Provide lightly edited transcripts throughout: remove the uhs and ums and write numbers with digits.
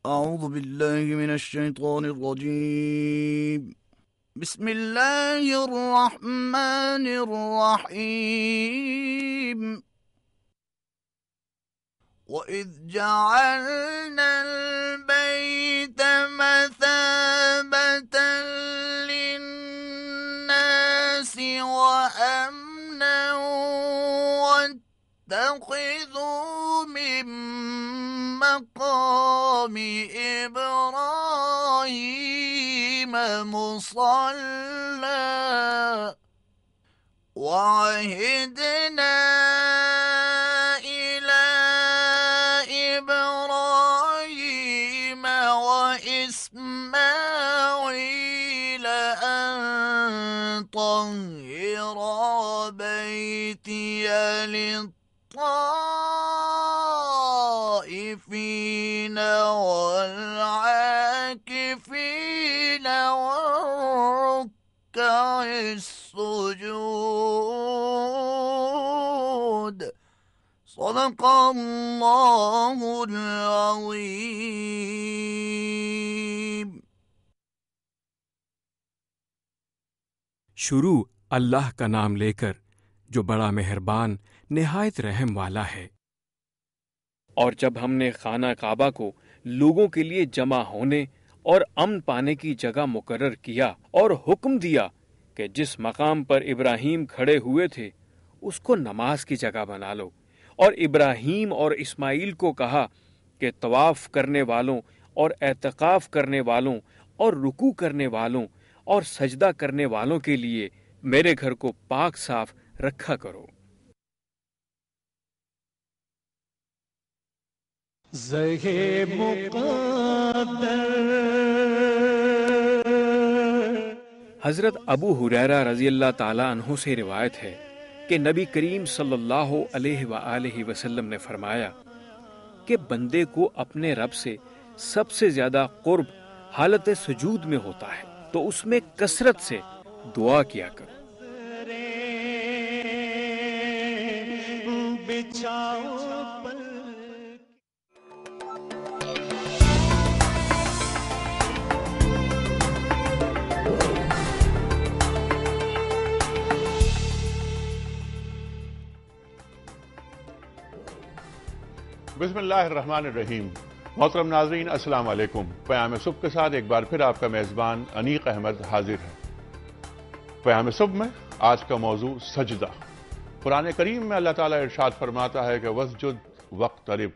أعوذ بالله من الشيطان الرجيم. بسم الله الرحمن الرحيم. وإذ جعلنا البيت مثابة للناس وأمنا واتخذوا من مقام إبراهيم مصلى وعهدنا إلى إبراهيم وإسماعيل أن طهر بيتي للطائفين والعاكفين والركع السجود. صدق اللہ العظیم. شروع اللہ کا نام لے کر جو بڑا مہربان نہایت رحم والا ہے۔ اور جب ہم نے خانہ کعبہ کو لوگوں کے لیے جمع ہونے اور امن پانے کی جگہ مقرر کیا اور حکم دیا کہ جس مقام پر ابراہیم کھڑے ہوئے تھے اس کو نماز کی جگہ بنا لو، اور ابراہیم اور اسماعیل کو کہا کہ طواف کرنے والوں اور اعتکاف کرنے والوں اور رکوع کرنے والوں اور سجدہ کرنے والوں کے لیے میرے گھر کو پاک صاف رکھا کرو۔ زہے مقدر حضرت ابو ہریرہ رضی اللہ تعالیٰ عنہ سے روایت ہے کہ نبی کریم صلی اللہ علیہ وآلہ وسلم نے فرمایا کہ بندے کو اپنے رب سے سب سے زیادہ قرب حالت سجود میں ہوتا ہے، تو اس میں کثرت سے دعا کیا کرو۔ بچھاؤ بسم اللہ الرحمن الرحیم۔ محترم ناظرین السلام علیکم۔ پیام صبح کے ساتھ ایک بار پھر آپ کا میزبان انیق احمد حاضر ہے۔ پیام صبح میں آج کا موضوع سجدہ۔ قرآن کریم میں اللہ تعالیٰ ارشاد فرماتا ہے کہ وسجد واقترب،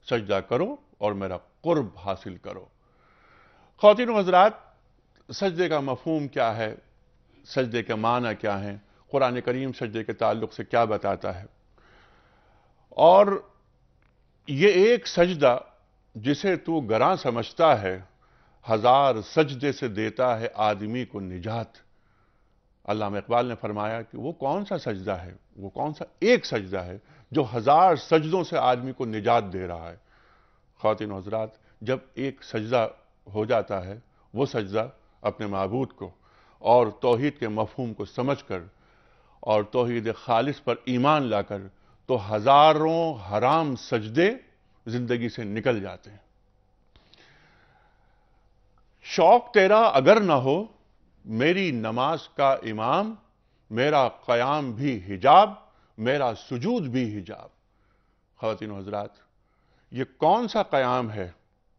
سجدہ کرو اور میرا قرب حاصل کرو۔ خواتین و حضرات، سجدے کا مفہوم کیا ہے؟ سجدے کے معنی کیا ہیں؟ قرآن کریم سجدے کے تعلق سے کیا بتاتا ہے؟ اور یہ ایک سجدہ جسے تو گراں سمجھتا ہے، ہزار سجدے سے دیتا ہے آدمی کو نجات۔ علامہ اقبال نے فرمایا کہ وہ کون سا سجدہ ہے، وہ کون سا ایک سجدہ ہے جو ہزار سجدوں سے آدمی کو نجات دے رہا ہے۔ خواتین و حضرات، جب ایک سجدہ ہو جاتا ہے، وہ سجدہ اپنے معبود کو اور توحید کے مفہوم کو سمجھ کر اور توحید خالص پر ایمان لا کر، تو ہزاروں حرام سجدے زندگی سے نکل جاتے ہیں۔ شوق تیرا اگر نہ ہو میری نماز کا امام، میرا قیام بھی حجاب، میرا سجود بھی حجاب۔ خواتین و حضرات، یہ کون سا قیام ہے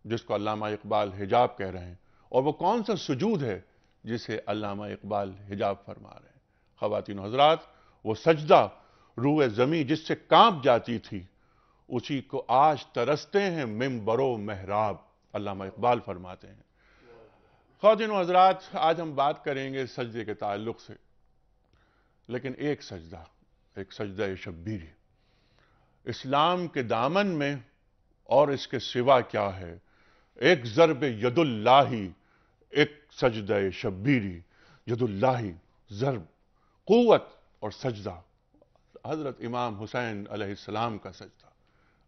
جس کو علامہ اقبال حجاب کہہ رہے ہیں، اور وہ کون سا سجود ہے جسے علامہ اقبال حجاب فرما رہے ہیں؟ خواتین و حضرات، وہ سجدہ روح زمیں جس سے کانپ جاتی تھی، اسی کو آج ترستے ہیں ممبر و محراب، علامہ اقبال فرماتے ہیں۔ خواتین و حضرات، آج ہم بات کریں گے سجدے کے تعلق سے، لیکن ایک سجدہ شبیری اسلام کے دامن میں، اور اس کے سوا کیا ہے؟ ایک ضرب ید اللہ، ایک سجدہ شبیری، ید اللہ ضرب، قوت اور سجدہ، حضرت امام حسین علیہ السلام کا سجدہ۔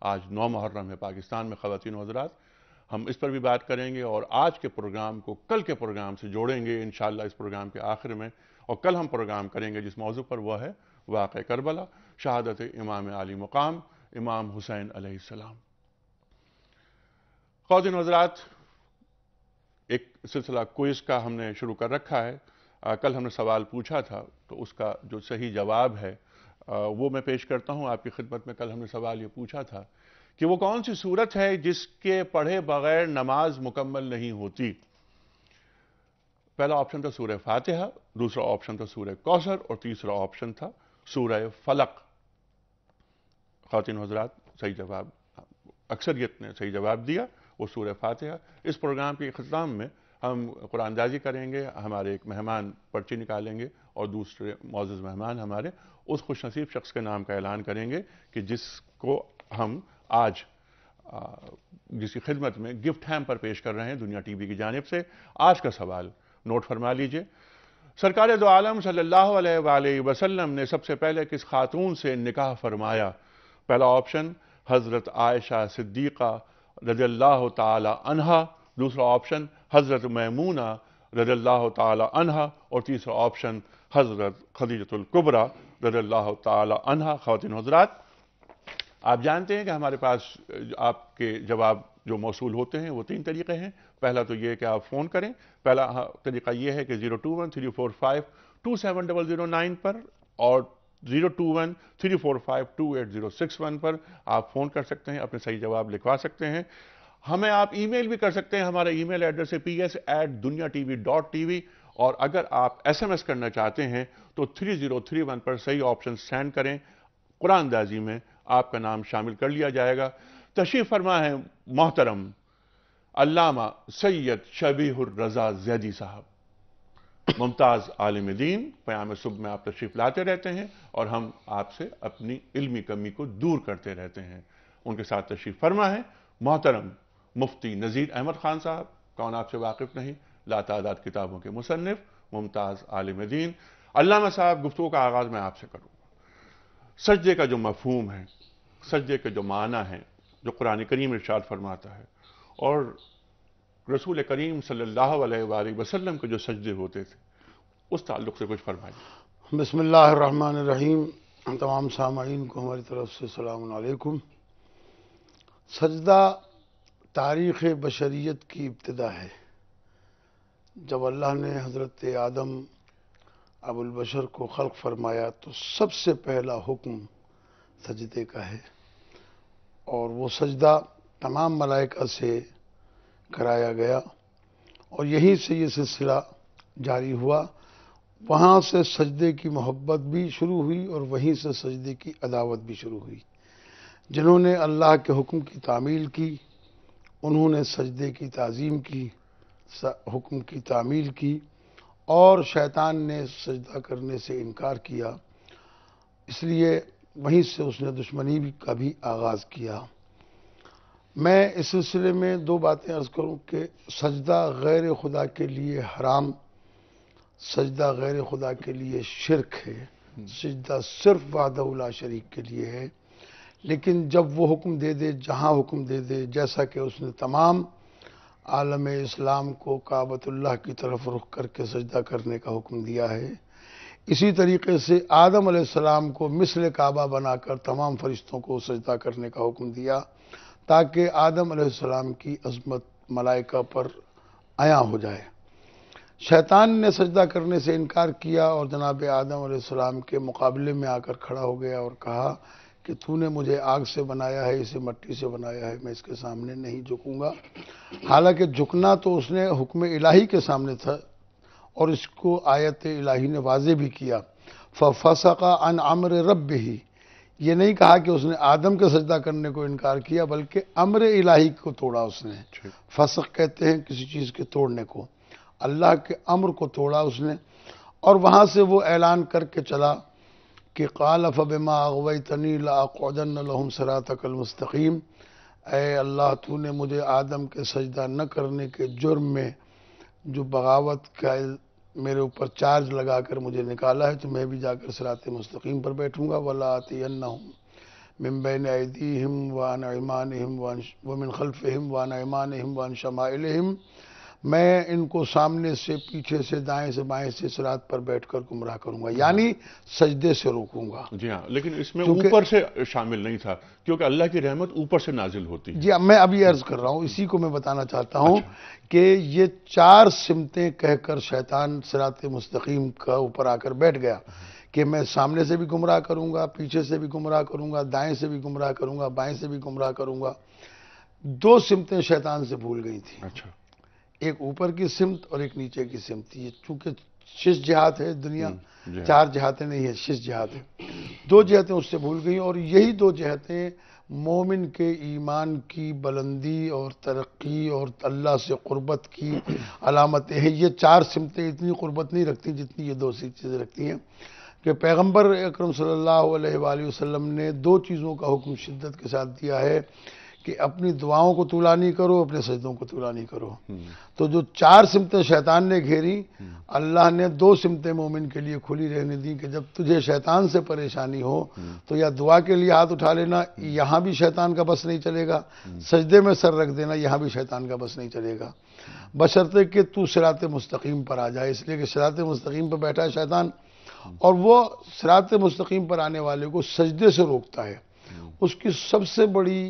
آج 9 محرم ہے پاکستان میں۔ خواتین و حضرات، ہم اس پر بھی بات کریں گے اور آج کے پروگرام کو کل کے پروگرام سے جوڑیں گے انشاءاللہ اس پروگرام کے آخر میں۔ اور کل ہم پروگرام کریں گے جس موضوع پر، وہ ہے واقعہ کربلا، شہادت امام عالی مقام امام حسین علیہ السلام۔ خواتین و حضرات، ایک سلسلہ کوئز کا ہم نے شروع کر رکھا ہے۔ کل ہم نے سوال پوچھا تھا تو اس کا جو صحیح جواب ہے وہ میں پیش کرتا ہوں آپ کی خدمت میں۔ کل ہم نے سوال یہ پوچھا تھا کہ وہ کون سی سورت ہے جس کے پڑھے بغیر نماز مکمل نہیں ہوتی؟ پہلا آپشن تھا سورہ فاتحہ، دوسرا آپشن تھا سورہ کوثر، اور تیسرا آپشن تھا سورہ فلق۔ خواتین و حضرات، صحیح جواب، اکثریت نے صحیح جواب دیا، وہ سورہ فاتحہ۔ اس پروگرام کے اختتام میں ہم قرآن اندازی کریں گے، ہمارے ایک مہمان پرچی نکالیں گے اور دوسرے معزز مہمان ہمارے اس خوش نصیب شخص کے نام کا اعلان کریں گے کہ جس کو ہم آج جس کی خدمت میں گفٹ ہیمپر پیش کر رہے ہیں دنیا ٹی وی کی جانب سے۔ آج کا سوال نوٹ فرما لیجئے۔ سرکار دو عالم صلی اللہ علیہ وآلہ وسلم نے سب سے پہلے کس خاتون سے نکاح فرمایا؟ پہلا آپشن حضرت عائشہ صدیقہ رضی اللہ تعالی عنہا، دوسرا آپشن حضرت میمونہ رضی اللہ تعالی عنہا، اور تیسرا آپشن حضرت خدیجہ الکبریٰ رضی اللہ تعالی عنہا۔ خواتین و حضرات، آپ جانتے ہیں کہ ہمارے پاس آپ کے جواب جو موصول ہوتے ہیں وہ تین طریقے ہیں۔ پہلا تو یہ کہ آپ فون کریں، پہلا طریقہ یہ ہے کہ 021-345-27009 پر اور 021-345-28061 پر آپ فون کر سکتے ہیں، اپنے صحیح جواب لکھوا سکتے ہیں۔ ہمیں آپ ای میل بھی کر سکتے ہیں، ہمارا ای میل ایڈریس ہے ps@dunyatv.tv، اور اگر آپ ایس ایم ایس کرنا چاہتے ہیں تو 3031 پر صحیح آپشن سینڈ کریں۔ قرآن اندازی میں آپ کا نام شامل کر لیا جائے گا۔ تشریف فرما ہے محترم علامہ سید شبیہ الرضا زیدی صاحب، ممتاز عالم دین۔ پیام صبح میں آپ تشریف لاتے رہتے ہیں اور ہم آپ سے اپنی علمی کمی کو دور کرتے رہتے ہیں۔ ان کے ساتھ تشریف فرما ہے محترم مفتی نذیر احمد خان صاحب، کون آپ سے واقف نہیں، لاتعداد کتابوں کے مصنف، ممتاز عالم دین۔ علامہ صاحب، گفتگو کا آغاز میں آپ سے کروں گا۔ سجدے کا جو مفہوم ہے، سجدے کے جو معنی ہے، جو قرآن کریم ارشاد فرماتا ہے، اور رسول کریم صلی اللہ علیہ وآلہ وسلم کے جو سجدے ہوتے تھے، اس تعلق سے کچھ فرمائیے۔ بسم اللہ الرحمن الرحیم۔ تمام سامعین کو ہماری طرف سے السلام علیکم۔ سجدہ تاریخ بشریت کی ابتدا ہے۔ جب اللہ نے حضرت آدم ابو البشر کو خلق فرمایا تو سب سے پہلا حکم سجدے کا ہے، اور وہ سجدہ تمام ملائکہ سے کرایا گیا، اور یہیں سے یہ سلسلہ جاری ہوا۔ وہاں سے سجدے کی محبت بھی شروع ہوئی اور وہیں سے سجدے کی عداوت بھی شروع ہوئی۔ جنہوں نے اللہ کے حکم کی تعمیل کی انہوں نے سجدے کی تعظیم کی، حکم کی تعمیل کی، اور شیطان نے سجدہ کرنے سے انکار کیا، اس لیے وہیں سے اس نے دشمنی کا بھی آغاز کیا۔ میں اس سلسلے میں دو باتیں عرض کروں کہ سجدہ غیر خدا کے لیے حرام، سجدہ غیر خدا کے لیے شرک ہے، سجدہ صرف وحدہ لا شریک کے لیے ہے۔ لیکن جب وہ حکم دے دے، جہاں حکم دے دے، جیسا کہ اس نے تمام عالم اسلام کو کعبۃ اللہ کی طرف رخ کر کے سجدہ کرنے کا حکم دیا ہے، اسی طریقے سے آدم علیہ السلام کو مثل کعبہ بنا کر تمام فرشتوں کو سجدہ کرنے کا حکم دیا، تاکہ آدم علیہ السلام کی عظمت ملائکہ پر عیاں ہو جائے۔ شیطان نے سجدہ کرنے سے انکار کیا اور جناب آدم علیہ السلام کے مقابلے میں آ کر کھڑا ہو گیا اور کہا کہ تو نے مجھے آگ سے بنایا ہے، اسے مٹی سے بنایا ہے، میں اس کے سامنے نہیں جھکوں گا۔ حالانکہ جھکنا تو اس نے حکم الہی کے سامنے تھا، اور اس کو آیت الہی نے واضح بھی کیا، فَفَسَقَ عَنْ عَمْرِ رَبِّهِ۔ یہ نہیں کہا کہ اس نے آدم کے سجدہ کرنے کو انکار کیا، بلکہ امر الہی کو توڑا اس نے۔ فسق کہتے ہیں کسی چیز کے توڑنے کو، اللہ کے امر کو توڑا اس نے، اور وہاں سے وہ اعلان کر کے چلا کہ قال فبما اغویتنی لاقعدن لهم صراطک المستقیم۔ اے اللہ، تو نے مجھے آدم کے سجدہ نہ کرنے کے جرم میں جو بغاوت کا میرے اوپر چارج لگا کر مجھے نکالا ہے، تو میں بھی جا کر صراط مستقیم پر بیٹھوں گا۔ وَلَآتِيَنَّهُمْ مِنْ بَيْنِ أَيْدِيهِمْ وَعَنْ أَيْمَانِهِمْ وَمِنْ خَلْفِهِمْ وَعَنْ أَيْمَانِهِمْ وَعَنْ شَمَائِلِهِمْ میں ان کو سامنے سے، پیچھے سے، دائیں سے، بائیں سے صراط پر بیٹھ کر گمراہ کروں گا، یعنی سجدے سے روکوں گا۔ جی ہاں، لیکن اس میں اوپر سے شامل نہیں تھا، کیونکہ اللہ کی رحمت اوپر سے نازل ہوتی ہے۔ جی میں ابھی عرض کر رہا ہوں، اسی کو میں بتانا چاہتا ہوں کہ یہ 4 سمتیں کہہ کر شیطان صراط مستقیم کا اوپر آ کر بیٹھ گیا کہ میں سامنے سے بھی گمراہ کروں گا، پیچھے سے بھی گمراہ کروں گا، دائیں سے بھی گمراہ کروں گا، بائیں سے بھی گمراہ کروں گا۔ 2 سمتیں شیطان سے بھول گئی تھیں، اچھا، ایک اوپر کی سمت اور ایک نیچے کی سمت۔ یہ چونکہ 6 جہات ہے دنیا، جی 4 جہاتیں نہیں ہیں، 6 جہات ہیں، 2 جہتیں اس سے بھول گئیں، اور یہی 2 جہتیں مومن کے ایمان کی بلندی اور ترقی اور اللہ سے قربت کی علامتیں ہیں۔ یہ 4 سمتیں اتنی قربت نہیں رکھتی جتنی یہ 2 چیزیں رکھتی ہیں، کہ پیغمبر اکرم صلی اللہ علیہ وآلہ وسلم نے 2 چیزوں کا حکم شدت کے ساتھ دیا ہے کہ اپنی دعاؤں کو طولانی کرو، اپنے سجدوں کو طولانی کرو۔ تو جو 4 سمتیں شیطان نے گھیری، اللہ نے 2 سمتیں مومن کے لیے کھلی رہنے دی کہ جب تجھے شیطان سے پریشانی ہو تو یا دعا کے لیے ہاتھ اٹھا لینا، یہاں بھی شیطان کا بس نہیں چلے گا، سجدے میں سر رکھ دینا، یہاں بھی شیطان کا بس نہیں چلے گا، بشرطے کہ تو صراط مستقیم پر آ جائے، اس لیے کہ صراط مستقیم پر بیٹھا ہے شیطان، اور وہ صراط مستقیم پر آنے والے کو سجدے سے روکتا ہے۔ اس کی سب سے بڑی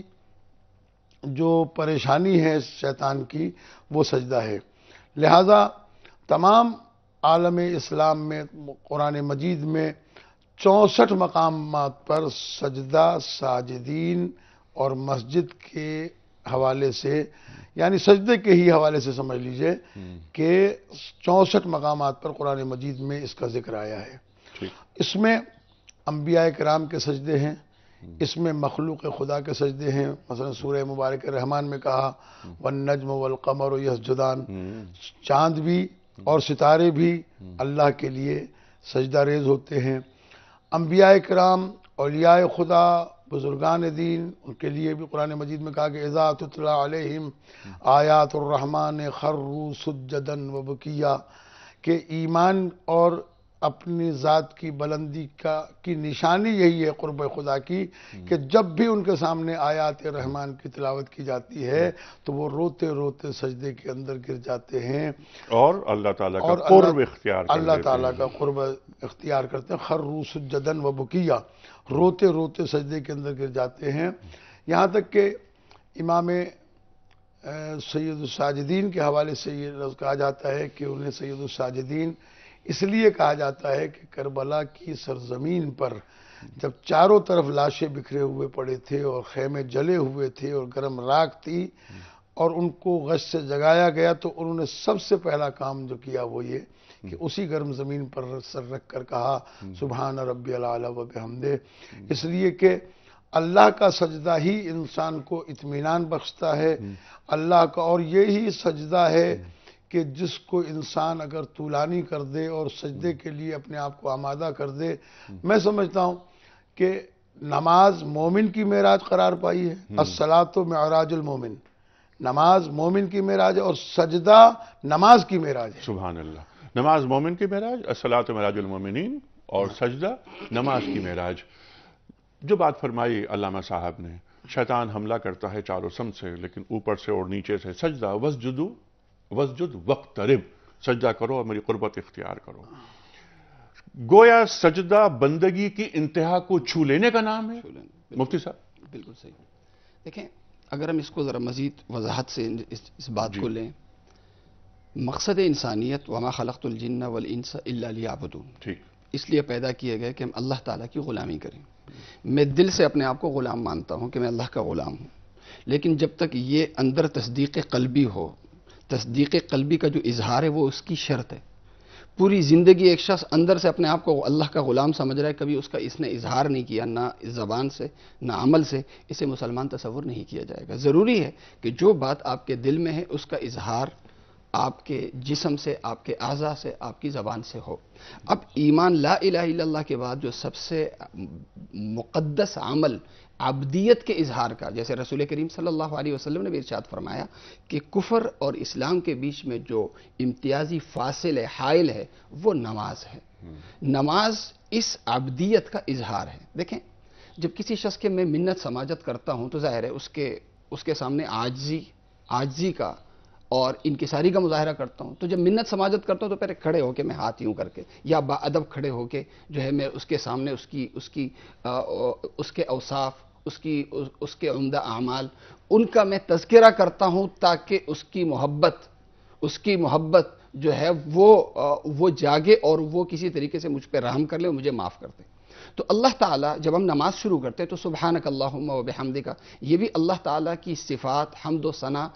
جو پریشانی ہے شیطان کی وہ سجدہ ہے۔ لہذا تمام عالم اسلام میں قرآن مجید میں 64 مقامات پر سجدہ ساجدین اور مسجد کے حوالے سے، یعنی سجدے کے ہی حوالے سے سمجھ لیجئے کہ 64 مقامات پر قرآن مجید میں اس کا ذکر آیا ہے۔ اس میں انبیاء کرام کے سجدے ہیں، اس میں مخلوق خدا کے سجدے ہیں، مثلا سورہ مبارک رحمان میں کہا والنجم والقمر یسجدان، چاند بھی اور ستارے بھی اللہ کے لیے سجدہ ریز ہوتے ہیں۔ انبیاء کرام، اولیاء خدا، بزرگان دین، ان کے لیے بھی قرآن مجید میں کہا کہ اذا تتلی علیہم آیات الرحمن خروا سجدا وبکیا، کہ ایمان اور اپنی ذات کی بلندی کی نشانی یہی ہے قرب خدا کی کہ جب بھی ان کے سامنے آیات رحمان کی تلاوت کی جاتی ہے تو وہ روتے روتے سجدے کے اندر گر جاتے ہیں اور اللہ تعالیٰ کا قرب اختیار کرتے ہیں، اللہ تعالیٰ کا قرب اختیار کرتے ہیں۔ خروا سجدا وبکیا، روتے روتے سجدے کے اندر گر جاتے ہیں، یہاں تک کہ امام سید الساجدین کے حوالے سے یہ لفظ کہا جاتا ہے کہ انہیں سید الساجدین اس لیے کہا جاتا ہے کہ کربلا کی سرزمین پر جب چاروں طرف لاشیں بکھرے ہوئے پڑے تھے اور خیمے جلے ہوئے تھے اور گرم راکھ تھی اور ان کو غش سے جگایا گیا، تو انہوں نے سب سے پہلا کام جو کیا وہ یہ کہ اسی گرم زمین پر سر رکھ کر کہا سبحان ربی الاعلی و بحمدہ، اس لیے کہ اللہ کا سجدہ ہی انسان کو اطمینان بخشتا ہے، اللہ کا، اور یہی سجدہ ہے کہ جس کو انسان اگر طولانی کر دے اور سجدے کے لیے اپنے آپ کو آمادہ کر دے، میں سمجھتا ہوں کہ نماز مومن کی معراج قرار پائی ہے، الصلاۃ معراج المومن، نماز مومن کی معراج ہے اور سجدہ نماز کی معراج ہے۔ سبحان اللہ، نماز مومن کی معراج، الصلاۃ معراج المومنین، اور سجدہ نماز کی معراج۔ جو بات فرمائی علامہ صاحب نے، شیطان حملہ کرتا ہے چاروں سمت سے، لیکن اوپر سے اور نیچے سے، سجدہ وسجد وقترب، سجدہ کرو اور میری قربت اختیار کرو۔ گویا سجدہ بندگی کی انتہا کو چھو لینے کا نام ہے۔ مفتی صاحب بالکل صحیح۔ دیکھیں اگر ہم اس کو ذرا مزید وضاحت سے اس بات کو لیں، مقصد انسانیت وما خلقت الجن والانس الا لیعبدون، ٹھیک، اس لیے پیدا کیے گئے کہ ہم اللہ تعالیٰ کی غلامی کریں۔ میں دل سے اپنے آپ کو غلام مانتا ہوں کہ میں اللہ کا غلام ہوں، لیکن جب تک یہ اندر تصدیق قلبی ہو، تصدیق قلبی کا جو اظہار ہے وہ اس کی شرط ہے۔ پوری زندگی ایک شخص اندر سے اپنے آپ کو اللہ کا غلام سمجھ رہا ہے، کبھی اس نے اظہار نہیں کیا، نہ زبان سے نہ عمل سے، اسے مسلمان تصور نہیں کیا جائے گا۔ ضروری ہے کہ جو بات آپ کے دل میں ہے اس کا اظہار آپ کے جسم سے، آپ کے اعضاء سے، آپ کی زبان سے ہو۔ اب ایمان لا الہ الا اللہ کے بعد جو سب سے مقدس عمل عبدیت کے اظہار کا، جیسے رسول کریم صلی اللہ علیہ وسلم نے بھی ارشاد فرمایا کہ کفر اور اسلام کے بیچ میں جو امتیازی فاصل ہے، حائل ہے، وہ نماز ہے۔ نماز اس عبدیت کا اظہار ہے۔ دیکھیں جب کسی شخص کے میں منت سماجت کرتا ہوں تو ظاہر ہے اس کے سامنے عاجزی کا اور انکساری کا مظاہرہ کرتا ہوں، تو جب منت سماجت کرتا ہوں تو پہلے کھڑے ہو کے میں ہاتھ یوں کر کے یا با ادب کھڑے ہو کے جو ہے میں اس کے سامنے اس کے اوصاف، اس کے عمدہ اعمال، ان کا میں تذکرہ کرتا ہوں تاکہ اس کی محبت جو ہے وہ جاگے اور وہ کسی طریقے سے مجھ پہ رحم کر لے اور مجھے معاف کر دے۔ تو اللہ تعالیٰ جب ہم نماز شروع کرتے ہیں تو سبحانک اللہم و بحمدک، یہ بھی اللہ تعالیٰ کی صفات حمد و ثنا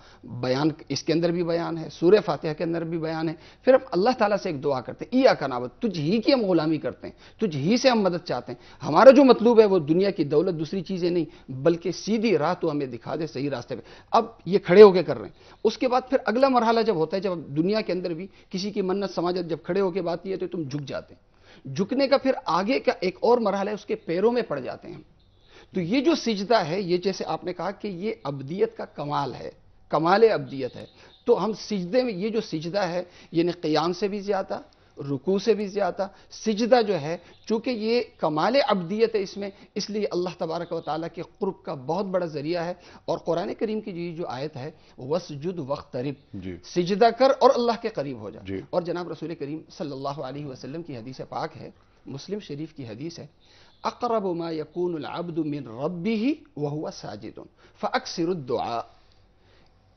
بیان، اس کے اندر بھی بیان ہے، سورہ فاتحہ کے اندر بھی بیان ہے۔ پھر ہم اللہ تعالیٰ سے ایک دعا کرتے ہیں، ایاک نعبد، تجھ ہی کی ہم غلامی کرتے ہیں، تجھ ہی سے ہم مدد چاہتے ہیں، ہمارا جو مطلوب ہے وہ دنیا کی دولت دوسری چیزیں نہیں بلکہ سیدھی راہ تو ہمیں دکھا دے صحیح راستے پہ۔ اب یہ کھڑے ہو کے کر رہے ہیں، اس کے بعد پھر اگلا مرحلہ جب ہوتا ہے، جب دنیا کے اندر بھی کسی کی منت سماجت جب کھڑے ہو کے بات یہ تو تم جھک جاتے ہیں، جھکنے کا پھر آگے کا ایک اور مرحلہ ہے، اس کے پیروں میں پڑ جاتے ہیں۔ تو یہ جو سجدہ ہے، یہ جیسے آپ نے کہا کہ یہ عبدیت کا کمال ہے، کمال عبدیت ہے، تو ہم سجدے میں یہ جو سجدہ ہے یعنی قیام سے بھی زیادہ، رکوع سے بھی زیادہ سجدہ جو ہے، چونکہ یہ کمال عبدیت ہے اس میں، اس لیے اللہ تبارک و تعالیٰ کے قرب کا بہت بڑا ذریعہ ہے۔ اور قرآن کریم کی جو آیت ہے وَاسْجُدْ وَاقْتَرِب، جی سجدہ کر اور اللہ کے قریب ہو جا۔ جی۔ اور جناب رسول کریم صلی اللہ علیہ وسلم کی حدیث پاک ہے، مسلم شریف کی حدیث ہے، اقرب ما یکون العبد من ربہ وہو ساجد فاکثر الدعاء،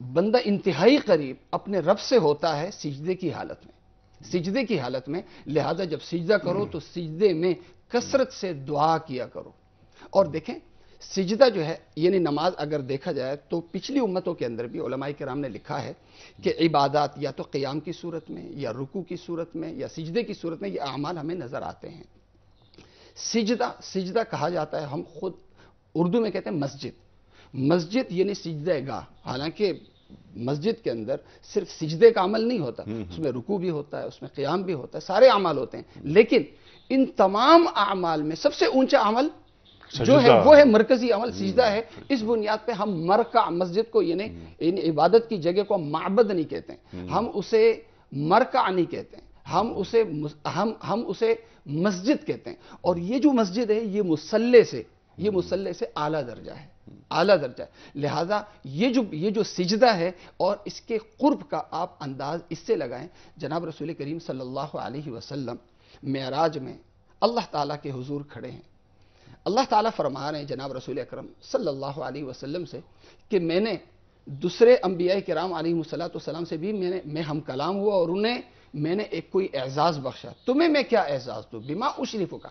بندہ انتہائی قریب اپنے رب سے ہوتا ہے سجدے کی حالت میں، سجدے کی حالت میں، لہذا جب سجدہ کرو تو سجدے میں کثرت سے دعا کیا کرو۔ اور دیکھیں سجدہ جو ہے یعنی نماز اگر دیکھا جائے تو پچھلی امتوں کے اندر بھی علماء کرام نے لکھا ہے کہ عبادات یا تو قیام کی صورت میں یا رکوع کی صورت میں یا سجدے کی صورت میں یہ اعمال ہمیں نظر آتے ہیں۔ سجدہ کہا جاتا ہے، ہم خود اردو میں کہتے ہیں مسجد یعنی سجدہ گاہ، حالانکہ مسجد کے اندر صرف سجدے کا عمل نہیں ہوتا، اس میں رکوع بھی ہوتا ہے، اس میں قیام بھی ہوتا ہے، سارے اعمال ہوتے ہیں، لیکن ان تمام اعمال میں سب سے اونچا عمل جو ہے وہ ہے مرکزی عمل سجدہ ہے۔ اس بنیاد پہ ہم مرکع، مسجد کو یعنی عبادت کی جگہ کو ہم معبد نہیں کہتے ہیں، ہم اسے مرکع نہیں کہتے ہیں، ہم اسے مسجد کہتے ہیں۔ اور یہ جو مسجد ہے یہ مصلی سے اعلیٰ درجہ ہے، اعلیٰ درجہ ہے، لہذا یہ جو سجدہ ہے اور اس کے قرب کا آپ انداز اس سے لگائیں، جناب رسول کریم صلی اللہ علیہ وسلم معراج میں اللہ تعالیٰ کے حضور کھڑے ہیں، اللہ تعالیٰ فرما رہے ہیں جناب رسول اکرم صلی اللہ علیہ وسلم سے کہ میں نے دوسرے انبیاء کرام علیہ السلام سے بھی میں ہم کلام ہوا اور انہیں میں نے ایک کوئی اعزاز بخشا، تمہیں میں کیا اعزاز دوں، بما اشرفک،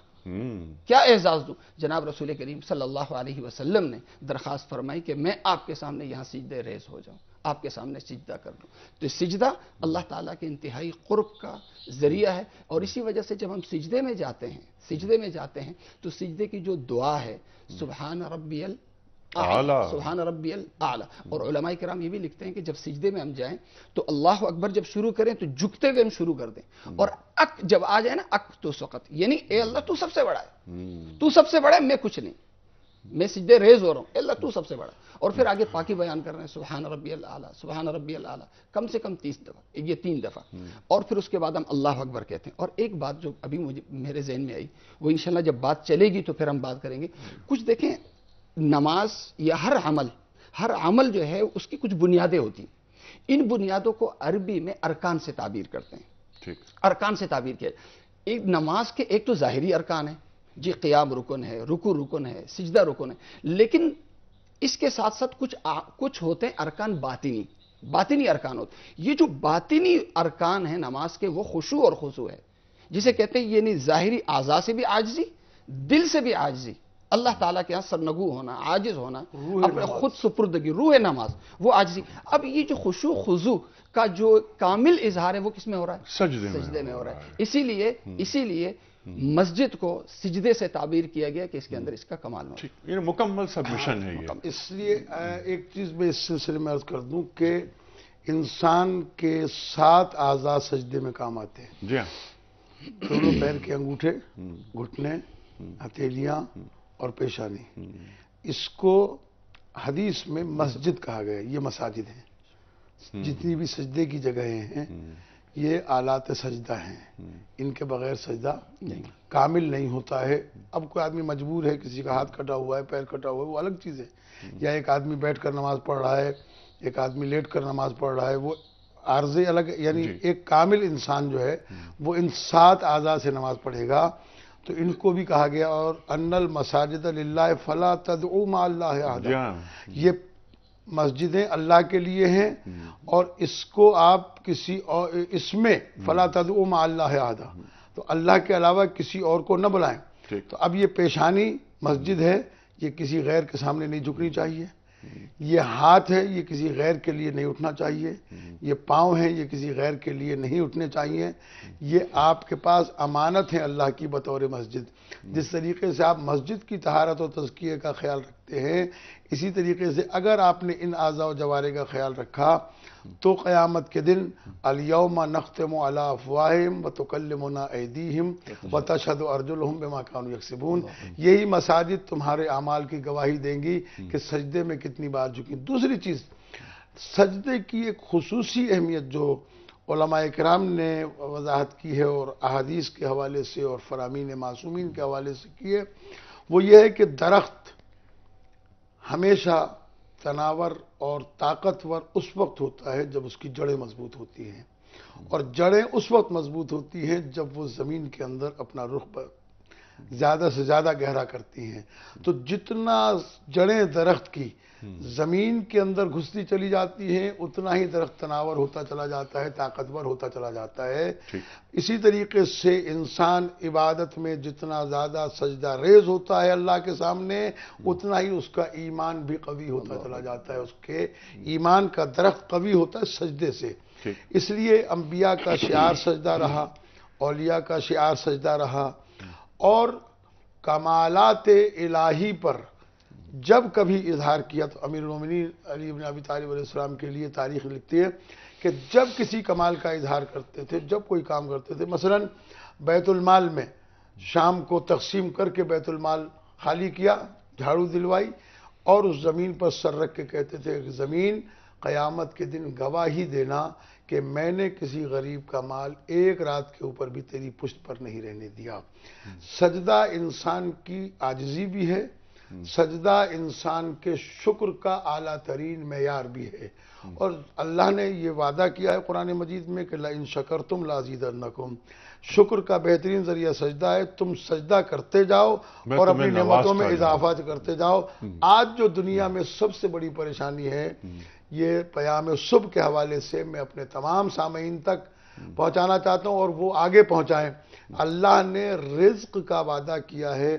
کیا اعزاز دوں؟ جناب رسول کریم صلی اللہ علیہ وسلم نے درخواست فرمائی کہ میں آپ کے سامنے یہاں سجدے ریز ہو جاؤں، آپ کے سامنے سجدہ کر دوں۔ تو سجدہ اللہ تعالیٰ کے انتہائی قرب کا ذریعہ ہے، اور اسی وجہ سے جب ہم سجدے میں جاتے ہیں تو سجدے کی جو دعا ہے سبحان ربی الاعلیٰ، سبحان ربی الاعلیٰ، اور علماء کرام یہ بھی لکھتے ہیں کہ جب سجدے میں ہم جائیں تو اللہ اکبر جب شروع کریں تو جھکتے ہوئے ہم شروع کر دیں، اور اک جب آ جائے نا، اک تو سقط، یعنی اے اللہ تو سب سے بڑا ہے، تو سب سے بڑا ہے، میں کچھ نہیں، میں سجدے ریز ہو رہا ہوں، اے اللہ تو سب سے بڑا ہے۔ اور پھر آگے پاکی بیان کر رہے ہیں سبحان ربی الاعلیٰ، سبحان ربی الاعلیٰ، کم سے کم 30 دفعہ، یہ 3 دفعہ، اور پھر اس کے بعد ہم اللہ اکبر کہتے ہیں۔ اور ایک بات جو ابھی میرے ذہن میں آئی، وہ انشاءاللہ جب بات چلے گی تو پھر ہم بات کریں گے۔ کچھ دیکھیں، نماز یا ہر عمل جو ہے اس کی کچھ بنیادیں ہوتی ہیں، ان بنیادوں کو عربی میں ارکان سے تعبیر کرتے ہیں، ارکان سے تعبیر کیا۔ ایک نماز کے ایک تو ظاہری ارکان ہے، جی قیام رکن ہے، رکوع رکن ہے، سجدہ رکن ہے، لیکن اس کے ساتھ ساتھ کچھ ہوتے ہیں ارکان باطنی ارکان ہوتے ہیں۔ یہ جو باطنی ارکان ہیں نماز کے وہ خشوع اور خضوع ہے، جسے کہتے ہیں یعنی ظاہری اعضاء سے بھی عاجزی، دل سے بھی عاجزی، اللہ تعالیٰ کے ہاں سرنگو ہونا، عاجز ہونا، اپنے خود سپردگی، روح نماز، وہ عاجزی۔ اب یہ جو خشوع خضوع کا جو کامل اظہار ہے وہ کس میں ہو رہا ہے؟ سجدے میں ہو رہا ہے۔ اسی لیے مسجد کو سجدے سے تعبیر کیا گیا کہ اس کے اندر اس کا کمال ہو، یہ مکمل سبمیشن ہے یہ۔ اس لیے ایک چیز میں اس سلسلے میں عرض کر دوں کہ انسان کے 7 اعضاء سجدے میں کام آتے ہیں، جی ہاں، دونوں پیر کے انگوٹھے، گھٹنے، ہتھیلیاں اور پیشانی، اس کو حدیث میں مسجد کہا گیا ہے۔ یہ مساجد ہیں، جتنی بھی سجدے کی جگہیں ہیں یہ آلات سجدہ ہیں، ان کے بغیر سجدہ کامل نہیں ہوتا ہے۔ اب کوئی آدمی مجبور ہے، کسی کا ہاتھ کٹا ہوا ہے، پیر کٹا ہوا ہے، وہ الگ چیز ہے، یا ایک آدمی بیٹھ کر نماز پڑھ رہا ہے، ایک آدمی لیٹ کر نماز پڑھ رہا ہے، وہ عارضے الگ، یعنی جی۔ ایک کامل انسان جو ہے وہ ان 7 اعضاء سے نماز پڑھے گا، تو ان کو بھی کہا گیا اور ان المساجد للہ فلا تدعوا مع اللہ جی احدا، ہاں، یہ مسجدیں اللہ کے لیے ہیں اور اس کو آپ کسی اور اس میں فلا تدعوا مع اللہ احدا، تو اللہ کے علاوہ کسی اور کو نہ بلائیں۔ ٹھیک۔ تو اب یہ پیشانی مسجد ہے، یہ کسی غیر کے سامنے نہیں جھکنی چاہیے، یہ ہاتھ ہے یہ کسی غیر کے لیے نہیں اٹھنا چاہیے، یہ پاؤں ہیں یہ کسی غیر کے لیے نہیں اٹھنے چاہیے، یہ آپ کے پاس امانت ہے اللہ کی بطور مسجد۔ جس طریقے سے آپ مسجد کی طہارت و تزکیے کا خیال رکھتے ہیں، اسی طریقے سے اگر آپ نے ان اعضاء و جوارح کا خیال رکھا تو قیامت کے دن الیوم نختم علی افواہہم وتکلمنا ایدیہم وتشہد ارجلہم بما کانوا یکسبون، یہی مساجد تمہارے اعمال کی گواہی دیں گی کہ سجدے میں کتنی بار جھکی۔ دوسری چیز، سجدے کی ایک خصوصی اہمیت جو علماء کرام نے وضاحت کی ہے اور احادیث کے حوالے سے اور فرامین معصومین کے حوالے سے کی ہے، وہ یہ ہے کہ درخت ہمیشہ تناور اور طاقتور اس وقت ہوتا ہے جب اس کی جڑیں مضبوط ہوتی ہیں، اور جڑیں اس وقت مضبوط ہوتی ہیں جب وہ زمین کے اندر اپنا رخ زیادہ سے زیادہ گہرا کرتی ہیں۔ تو جتنا جڑیں درخت کی زمین کے اندر گھستی چلی جاتی ہیں اتنا ہی درخت تناور ہوتا چلا جاتا ہے، طاقتور ہوتا چلا جاتا ہے۔ اسی طریقے سے انسان عبادت میں جتنا زیادہ سجدہ ریز ہوتا ہے اللہ کے سامنے، اتنا ہی اس کا ایمان بھی قوی ہوتا چلا جاتا ہے، اس کے ایمان کا درخت قوی ہوتا ہے سجدے سے۔ اس لیے انبیاء کا شعار سجدہ رہا، اولیاء کا شعار سجدہ رہا، اور کمالات الہی پر جب کبھی اظہار کیا تو امیر المومنین علی بن ابی طالب علیہ السلام کے لیے تاریخ لکھتی ہے کہ جب کسی کمال کا اظہار کرتے تھے، جب کوئی کام کرتے تھے، مثلا بیت المال میں شام کو تقسیم کر کے بیت المال خالی کیا، جھاڑو دلوائی، اور اس زمین پر سر رکھ کے کہتے تھے کہ زمین قیامت کے دن گواہی دینا کہ میں نے کسی غریب کا مال ایک رات کے اوپر بھی تیری پشت پر نہیں رہنے دیا۔ سجدہ انسان کی عاجزی بھی ہے، سجدہ انسان کے شکر کا اعلیٰ ترین معیار بھی ہے، اور اللہ نے یہ وعدہ کیا ہے قرآن مجید میں کہ لئن شکرتم لازیدنکم، شکر کا بہترین ذریعہ سجدہ ہے، تم سجدہ کرتے جاؤ اور اپنی نعمتوں میں اضافہ کرتے جاؤ۔ آج جو دنیا میں سب سے بڑی پریشانی ہے، یہ پیام صبح کے حوالے سے میں اپنے تمام سامعین تک پہنچانا چاہتا ہوں اور وہ آگے پہنچائیں۔ اللہ نے رزق کا وعدہ کیا ہے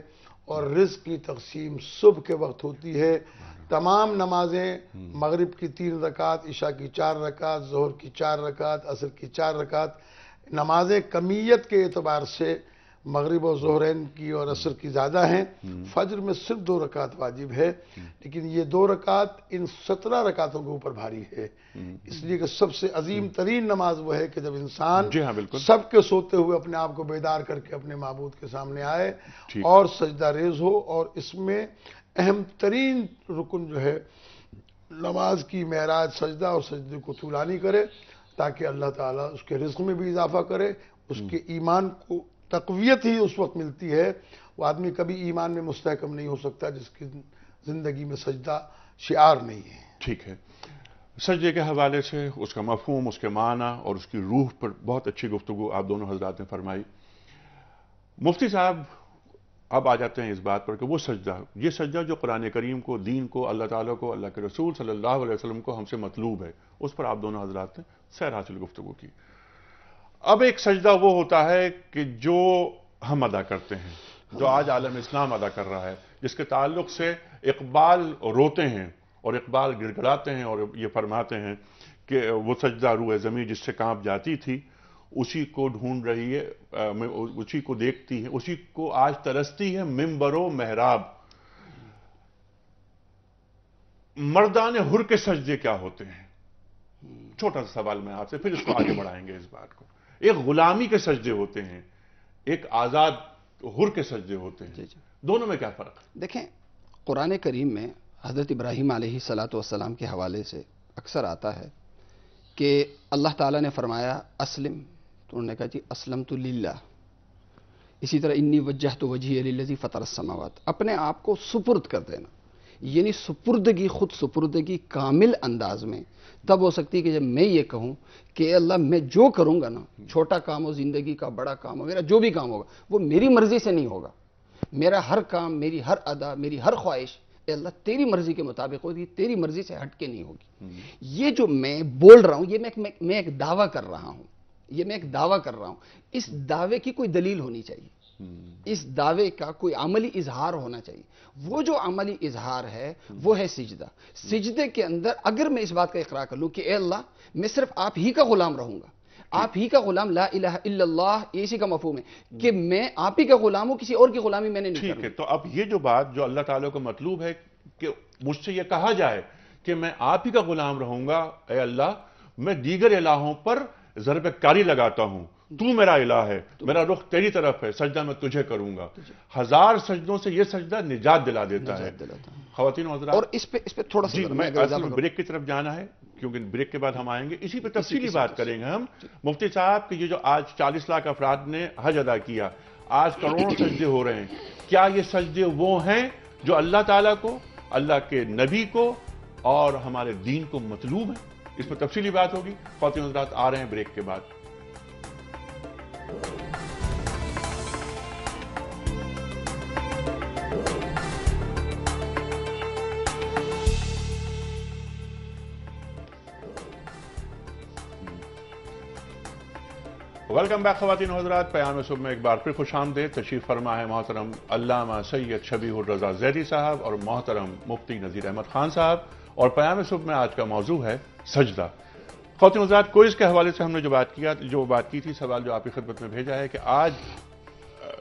اور رزق کی تقسیم صبح کے وقت ہوتی ہے۔ تمام نمازیں، مغرب کی 3 رکعت، عشاء کی 4 رکعت، ظہر کی 4 رکعت، عصر کی 4 رکعت، نمازیں کمیت کے اعتبار سے مغرب و ظہرین کی اور عصر کی زیادہ ہیں، فجر میں صرف 2 رکعت واجب ہے، لیکن یہ 2 رکعت ان 17 رکعتوں کے اوپر بھاری ہے، اس لیے کہ سب سے عظیم ترین نماز وہ ہے کہ جب انسان سب کے سوتے ہوئے اپنے آپ کو بیدار کر کے اپنے معبود کے سامنے آئے اور سجدہ ریز ہو، اور اس میں اہم ترین رکن جو ہے نماز کی معراج سجدہ اور سجدے کو طولانی کرے، تاکہ اللہ تعالیٰ اس کے رزق میں بھی اضافہ کرے۔ اس کے ایمان کو تقویت ہی اس وقت ملتی ہے، وہ آدمی کبھی ایمان میں مستحکم نہیں ہو سکتا جس کی زندگی میں سجدہ شعار نہیں ہے۔ ٹھیک ہے، سجدے کے حوالے سے اس کا مفہوم، اس کے معنی اور اس کی روح پر بہت اچھی گفتگو آپ دونوں حضرات نے فرمائی۔ مفتی صاحب اب آ جاتے ہیں اس بات پر کہ وہ سجدہ، یہ سجدہ جو قرآن کریم کو، دین کو، اللہ تعالیٰ کو، اللہ کے رسول صلی اللہ علیہ وسلم کو ہم سے مطلوب ہے، اس پر آپ دونوں حضرات نے سیر حاصل گفتگو کی۔ اب ایک سجدہ وہ ہوتا ہے کہ جو ہم ادا کرتے ہیں، جو آج عالم اسلام ادا کر رہا ہے، جس کے تعلق سے اقبال روتے ہیں اور اقبال گڑ گڑاتے ہیں اور یہ فرماتے ہیں کہ وہ سجدہ روئے زمین جس سے کانپ جاتی تھی، اسی کو ڈھونڈ رہی ہے، اسی کو دیکھتی ہے، اسی کو آج ترستی ہے ممبر و محراب۔ مردان حر کے سجدے کیا ہوتے ہیں؟ چھوٹا سا سوال میں آپ سے، پھر اس کو آگے بڑھائیں گے اس بات کو۔ ایک غلامی کے سجدے ہوتے ہیں، ایک آزاد حر کے سجدے ہوتے ہیں، دونوں میں کیا فرق ہے؟ دیکھیں، قرآن کریم میں حضرت ابراہیم علیہ السلام کے حوالے سے اکثر آتا ہے کہ اللہ تعالیٰ نے فرمایا اسلم، تو انہوں نے کہا جی اسلمت للہ۔ اسی طرح انی وجہت وجہی للذی فطر السماوات، اپنے آپ کو سپرد کر دینا۔ یعنی سپردگی، خود سپردگی کامل انداز میں تب ہو سکتی ہے کہ جب میں یہ کہوں کہ اے اللہ میں جو کروں گا نا، چھوٹا کام ہو زندگی کا، بڑا کام ہو، میرا جو بھی کام ہوگا وہ میری مرضی سے نہیں ہوگا، میرا ہر کام، میری ہر ادا، میری ہر خواہش اے اللہ تیری مرضی کے مطابق ہوگی، تیری مرضی سے ہٹ کے نہیں ہوگی۔ یہ جو میں بول رہا ہوں، یہ میں ایک دعویٰ کر رہا ہوں، یہ میں ایک دعویٰ کر رہا ہوں، اس دعوے کی کوئی دلیل ہونی چاہیے، اس دعوے کا کوئی عملی اظہار ہونا چاہیے۔ وہ جو عملی اظہار ہے وہ ہے سجدہ۔ سجدے کے اندر اگر میں اس بات کا اقرار کر لوں کہ اے اللہ میں صرف آپ ہی کا غلام رہوں گا، آپ ہی کا غلام، لا الہ الا اللہ، اسی کا مفہوم ہے کہ میں آپ ہی کا غلام ہوں، کسی اور کی غلامی میں نے نہیں ٹھیک کرنی۔ ہے، تو اب یہ جو بات جو اللہ تعالیٰ کو مطلوب ہے کہ مجھ سے یہ کہا جائے کہ میں آپ ہی کا غلام رہوں گا، اے اللہ میں دیگر الہوں پر ضرب کاری لگاتا ہوں، تو میرا الہ ہے، میرا رخ تیری طرف ہے، سجدہ میں تجھے کروں گا، ہزار سجدوں سے یہ سجدہ نجات دلا دیتا ہے۔ خواتین و حضرات، اور اس پہ تھوڑا سا جی میں اگر اصل اضافہ میں کروں۔ بریک کی طرف جانا ہے کیونکہ بریک کے بعد ہم آئیں گے، اسی پہ تفصیلی بات کریں گے ہم۔ مفتی صاحب کہ یہ جو آج 40 لاکھ افراد نے حج ادا کیا، آج کروڑوں سجدے ہو رہے ہیں، کیا یہ سجدے وہ ہیں جو اللہ تعالیٰ کو، اللہ کے نبی کو اور ہمارے دین کو مطلوب ہیں؟ اس پہ تفصیلی بات ہوگی۔ خواتین و حضرات آ رہے ہیں بریک کے بعد۔ ویلکم بیک خواتین و حضرات، پیام صبح میں ایک بار پھر خوش آمدید۔ تشریف فرما ہے محترم علامہ سید شبیہ الرضا زیدی صاحب اور محترم مفتی نذیر احمد خان صاحب، اور پیام صبح میں آج کا موضوع ہے سجدہ۔ خواتین و حضرات، کوئز کے حوالے سے ہم نے جو بات کی تھی، سوال جو آپ کی خدمت میں بھیجا ہے کہ آج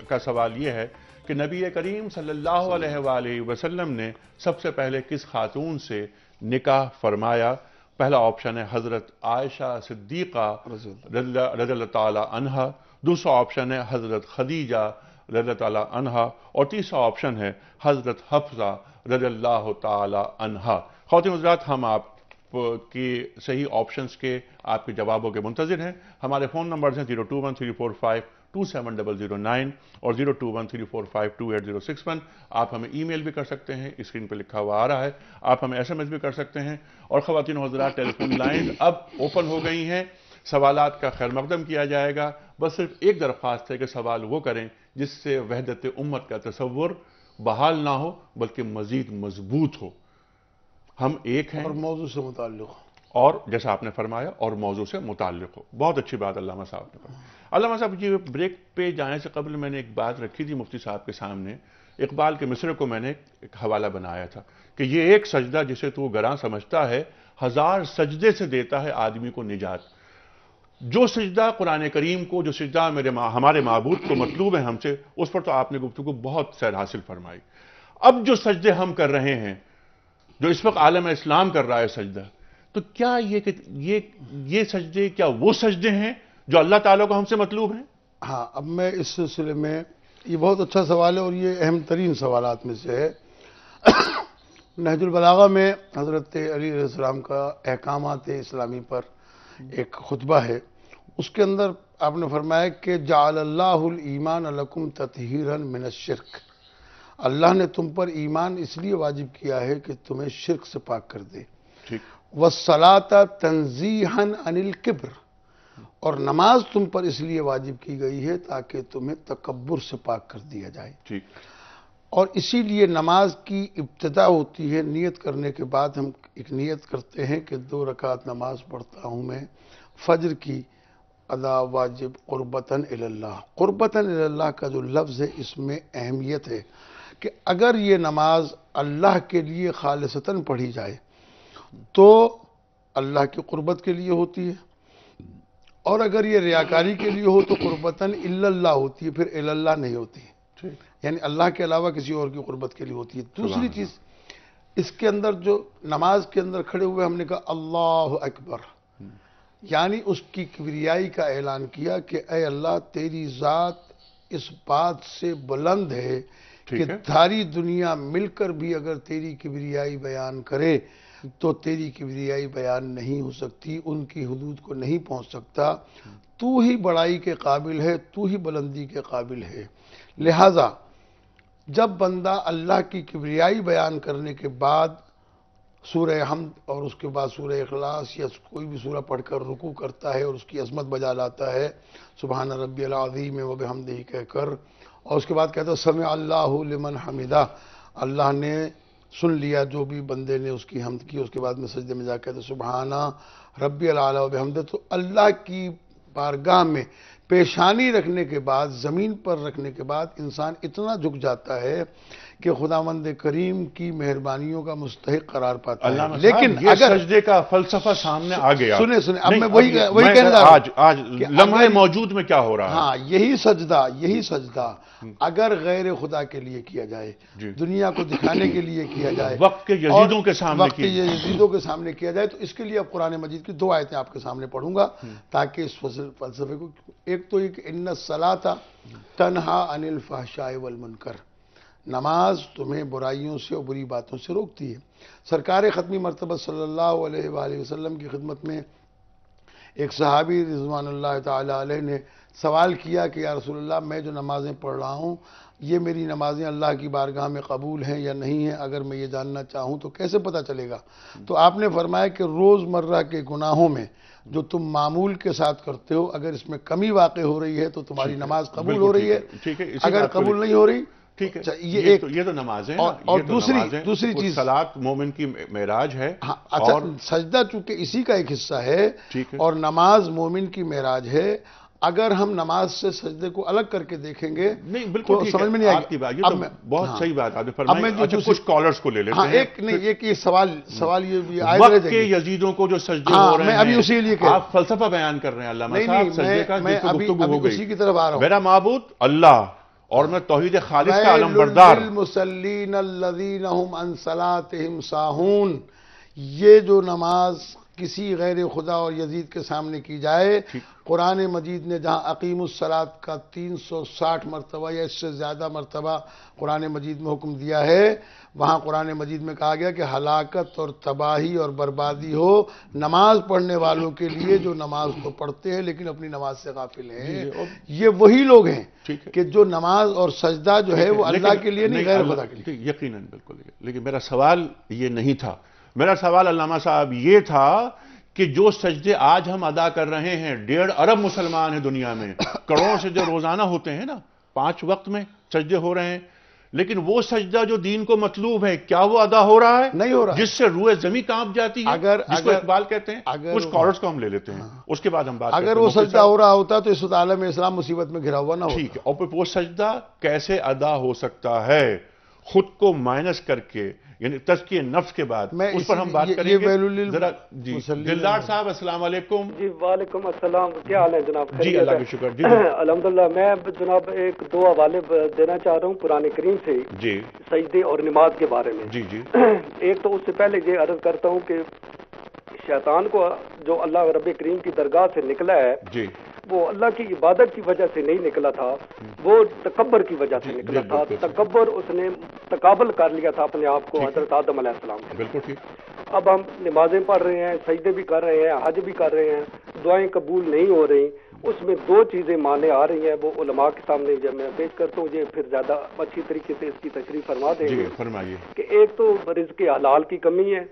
کا سوال یہ ہے کہ نبی کریم صلی اللہ علیہ وآلہ وسلم نے سب سے پہلے کس خاتون سے نکاح فرمایا؟ پہلا آپشن ہے حضرت عائشہ صدیقہ رضی اللہ تعالی عنہا، دوسرا آپشن ہے حضرت خدیجہ رضی اللہ تعالی عنہا، اور تیسرا آپشن ہے حضرت حفصہ رضی اللہ تعالی عنہا۔ خواتین و حضرات، ہم آپ کی صحیح آپشنز کے، آپ کے جوابوں کے منتظر ہیں۔ ہمارے فون نمبرز ہیں 021345270009 اور 021345286061۔ آپ ہمیں ای میل بھی کر سکتے ہیں، اسکرین پہ لکھا ہوا آ رہا ہے، آپ ہمیں ایس ایم ایس بھی کر سکتے ہیں، اور خواتین و حضرات ٹیلی فون لائنز اب اوپن ہو گئی ہیں، سوالات کا خیر مقدم کیا جائے گا۔ بس صرف ایک درخواست ہے کہ سوال وہ کریں جس سے وحدت امت کا تصور بحال نہ ہو بلکہ مزید مضبوط ہو۔ ہم ایک ہیں اور موضوع سے متعلق اور جیسا آپ نے فرمایا اور موضوع سے متعلق ہو۔ بہت اچھی بات علامہ صاحب نے فرمایا۔ علامہ صاحب جی، بریک پہ جانے سے قبل میں نے ایک بات رکھی تھی مفتی صاحب کے سامنے، اقبال کے مصرے کو میں نے ایک حوالہ بنایا تھا کہ یہ ایک سجدہ جسے تو گراں سمجھتا ہے، ہزار سجدے سے دیتا ہے آدمی کو نجات۔ جو سجدہ قرآن کریم کو، جو سجدہ ہمارے معبود کو مطلوب ہے ہم سے، اس پر تو آپ نے گفتگو بہت سیر حاصل فرمائی۔ اب جو سجدے ہم کر رہے ہیں، جو اس وقت عالم اسلام کر رہا ہے سجدہ، تو کیا یہ سجدے کیا وہ سجدے ہیں جو اللہ تعالیٰ کو ہم سے مطلوب ہیں؟ ہاں، اب میں اس سلسلے میں، یہ بہت اچھا سوال ہے اور یہ اہم ترین سوالات میں سے ہے۔ نہج البلاغہ میں حضرت علی علیہ السلام کا احکامات اسلامی پر ایک خطبہ ہے، اس کے اندر آپ نے فرمایا کہ جعل اللہ الایمان لکم تطہیرا من الشرک، اللہ نے تم پر ایمان اس لیے واجب کیا ہے کہ تمہیں شرک سے پاک کر دے۔ ٹھیک۔ والصلاۃ تنزیہا عن الکبر، اور نماز تم پر اس لیے واجب کی گئی ہے تاکہ تمہیں تکبر سے پاک کر دیا جائے۔ ٹھیک۔ اور اسی لیے نماز کی ابتدا ہوتی ہے نیت کرنے کے بعد، ہم ایک نیت کرتے ہیں کہ 2 رکعت نماز پڑھتا ہوں میں، فجر کی ادا واجب قربتاً الی اللہ۔ قربتاً الی اللہ کا جو لفظ ہے اس میں اہمیت ہے کہ اگر یہ نماز اللہ کے لیے خالصتاً پڑھی جائے تو اللہ کی قربت کے لیے ہوتی ہے، اور اگر یہ ریاکاری کے لیے ہو تو قربتاً الی اللہ ہوتی ہے، پھر الی اللہ نہیں ہوتی ہے، یعنی اللہ کے علاوہ کسی اور کی قربت کے لیے ہوتی ہے۔ دوسری چیز، اس کے اندر جو نماز کے اندر کھڑے ہوئے ہم نے کہا اللہ اکبر، یعنی اس کی کبریائی کا اعلان کیا کہ اے اللہ تیری ذات اس بات سے بلند ہے کہ ساری دنیا مل کر بھی اگر تیری کبریائی بیان کرے تو تیری کبریائی بیان نہیں ہو سکتی، ان کی حدود کو نہیں پہنچ سکتا، تو ہی بڑائی کے قابل ہے، تو ہی بلندی کے قابل ہے۔ لہذا جب بندہ اللہ کی کبریائی بیان کرنے کے بعد سورہ حمد اور اس کے بعد سورہ اخلاص یا کوئی بھی سورہ پڑھ کر رکوع کرتا ہے اور اس کی عظمت بجا لاتا ہے سبحان ربی العظیم و بحمدہ کہہ کر، اور اس کے بعد کہتا ہے سمع اللہ لمن حمدہ، اللہ نے سن لیا جو بھی بندے نے اس کی حمد کی، اس کے بعد میں سجدے میں جا کے کہتا ہے سبحان ربی العلی و بحمدہ، تو اللہ کی بارگاہ میں پیشانی رکھنے کے بعد، زمین پر رکھنے کے بعد انسان اتنا جھک جاتا ہے کہ خداوند کریم کی مہربانیوں کا مستحق قرار پاتا ہے۔ لیکن یہ سجدے کا فلسفہ سامنے آ گیا، سنیں اب میں وہی کہنے لگا آج لمحے موجود میں کیا ہو رہا ہے؟ ہاں، یہی سجدہ اگر غیر خدا کے لیے کیا جائے، دنیا کو دکھانے کے لیے کیا جائے، وقت کے یزیدوں کے سامنے کیا جائے، تو اس کے لیے اب قرآن مجید کی 2 آیتیں آپ کے سامنے پڑھوں گا تاکہ اس فلسفے کو، ایک تو یہ کہ ان الصلاۃ تنہا عن الفحشاء والمنکر، نماز تمہیں برائیوں سے اور بری باتوں سے روکتی ہے۔ سرکار ختمی مرتبہ صلی اللہ علیہ وآلہ وسلم کی خدمت میں ایک صحابی رضوان اللہ تعالی علیہ نے سوال کیا کہ یا رسول اللہ، میں جو نمازیں پڑھ رہا ہوں یہ میری نمازیں اللہ کی بارگاہ میں قبول ہیں یا نہیں ہیں، اگر میں یہ جاننا چاہوں تو کیسے پتہ چلے گا؟ تو آپ نے فرمایا کہ روزمرہ کے گناہوں میں جو تم معمول کے ساتھ کرتے ہو، اگر اس میں کمی واقع ہو رہی ہے تو تمہاری نماز قبول ہو رئی ہے، اگر قبول نہیں ہو رہی ٹھیک ہے، یہ تو نماز ہے۔ اور دوسری چیز صلاۃ مومن کی معراج ہے، اچھا سجدہ چونکہ اسی کا ایک حصہ ہے اور نماز مومن کی معراج ہے، اگر ہم نماز سے سجدے کو الگ کر کے دیکھیں گے نہیں بالکل سمجھ میں نہیں آئے گی۔ بہت صحیح بات آپ نے فرمائی۔ اچھا کچھ کالرز کو لے لیتے ہیں۔ ایک نہیں، ایک سوال یہ بھی آئے وقت کے یزیدوں کو جو سجدے ہو رہے ہیں، میں ابھی اسی لیے کہ آپ فلسفہ بیان کر رہے ہیں علامہ صاحب، سجدے کا میں ابھی اسی کی طرف آ رہا ہوں۔ میرا معبود اللہ اور میں توحید خالص کا علم بردار۔ للمصلین الذین هم عن صلاتهم ساہون، یہ جو نماز کسی غیر خدا اور یزید کے سامنے کی جائے، قرآن مجید نے جہاں اقیم الصلاۃ کا 360 مرتبہ یا اس سے زیادہ مرتبہ قرآن مجید میں حکم دیا ہے، وہاں قرآن مجید میں کہا گیا کہ ہلاکت اور تباہی اور بربادی ہو نماز پڑھنے والوں کے لیے جو نماز تو پڑھتے ہیں لیکن اپنی نماز سے غافل ہیں۔ یہ وہی لوگ ہیں کہ جو نماز اور سجدہ جو ہے وہ اللہ کے لیے نہیں، غیر خدا کے لیے۔ یقیناً بالکل، لیکن میرا سوال یہ نہیں تھا۔ میرا سوال علامہ صاحب یہ تھا کہ جو سجدے آج ہم ادا کر رہے ہیں، 1.5 ارب مسلمان ہیں دنیا میں، کروڑوں سجدے روزانہ ہوتے ہیں نا، 5 وقت میں سجدے ہو رہے ہیں، لیکن وہ سجدہ جو دین کو مطلوب ہے کیا وہ ادا ہو رہا ہے؟ نہیں ہو رہا، جس سے روح زمین کانپ جاتی ہے، جس کو اقبال کہتے ہیں۔ کچھ کالرز کو ہم لے لیتے ہیں، اس کے بعد ہم بات کرتے ہیں۔ اگر وہ سجدہ ہو رہا ہوتا تو اس وقت عالم اسلام مصیبت میں گھرا ہوا نہ ہوتا۔ ٹھیک ہے، اور پھر وہ سجدہ کیسے ادا ہو سکتا ہے؟ خود کو مائنس کر کے، یعنی تزکیہ نفس کے بعد اس پر ہم بات کریں گے۔ ذرا جی دلدار صاحب السلام علیکم۔ جی وعلیکم السلام، کیا حال ہے جناب؟ جی اللہ کا شکر۔ جی الحمدللہ، میں جناب 2 حوالے دینا چاہ رہا ہوں قرآن کریم سے جی سجدے اور نماز کے بارے میں۔ جی جی ایک تو اس سے پہلے یہ عرض کرتا ہوں کہ شیطان کو جو اللہ رب کریم کی درگاہ سے نکلا ہے، جی وہ اللہ کی عبادت کی وجہ سے نہیں نکلا تھا، وہ تکبر کی وجہ سے نکلا تھا۔ تکبر، اس نے تقابل کر لیا تھا اپنے آپ کو حضرت آدم علیہ السلام سے۔ بالکل ٹھیک۔ اب ہم نمازیں پڑھ رہے ہیں، سجدے بھی کر رہے ہیں، حج بھی کر رہے ہیں، دعائیں قبول نہیں ہو رہی، اس میں 2 چیزیں مانے آ رہی ہیں، وہ علماء کے سامنے جب میں پیش کرتا ہوں یہ پھر زیادہ اچھی طریقے سے اس کی تشریح فرما دیں گے۔ فرمائیے۔ کہ ایک تو رزق حلال کی کمی ہے،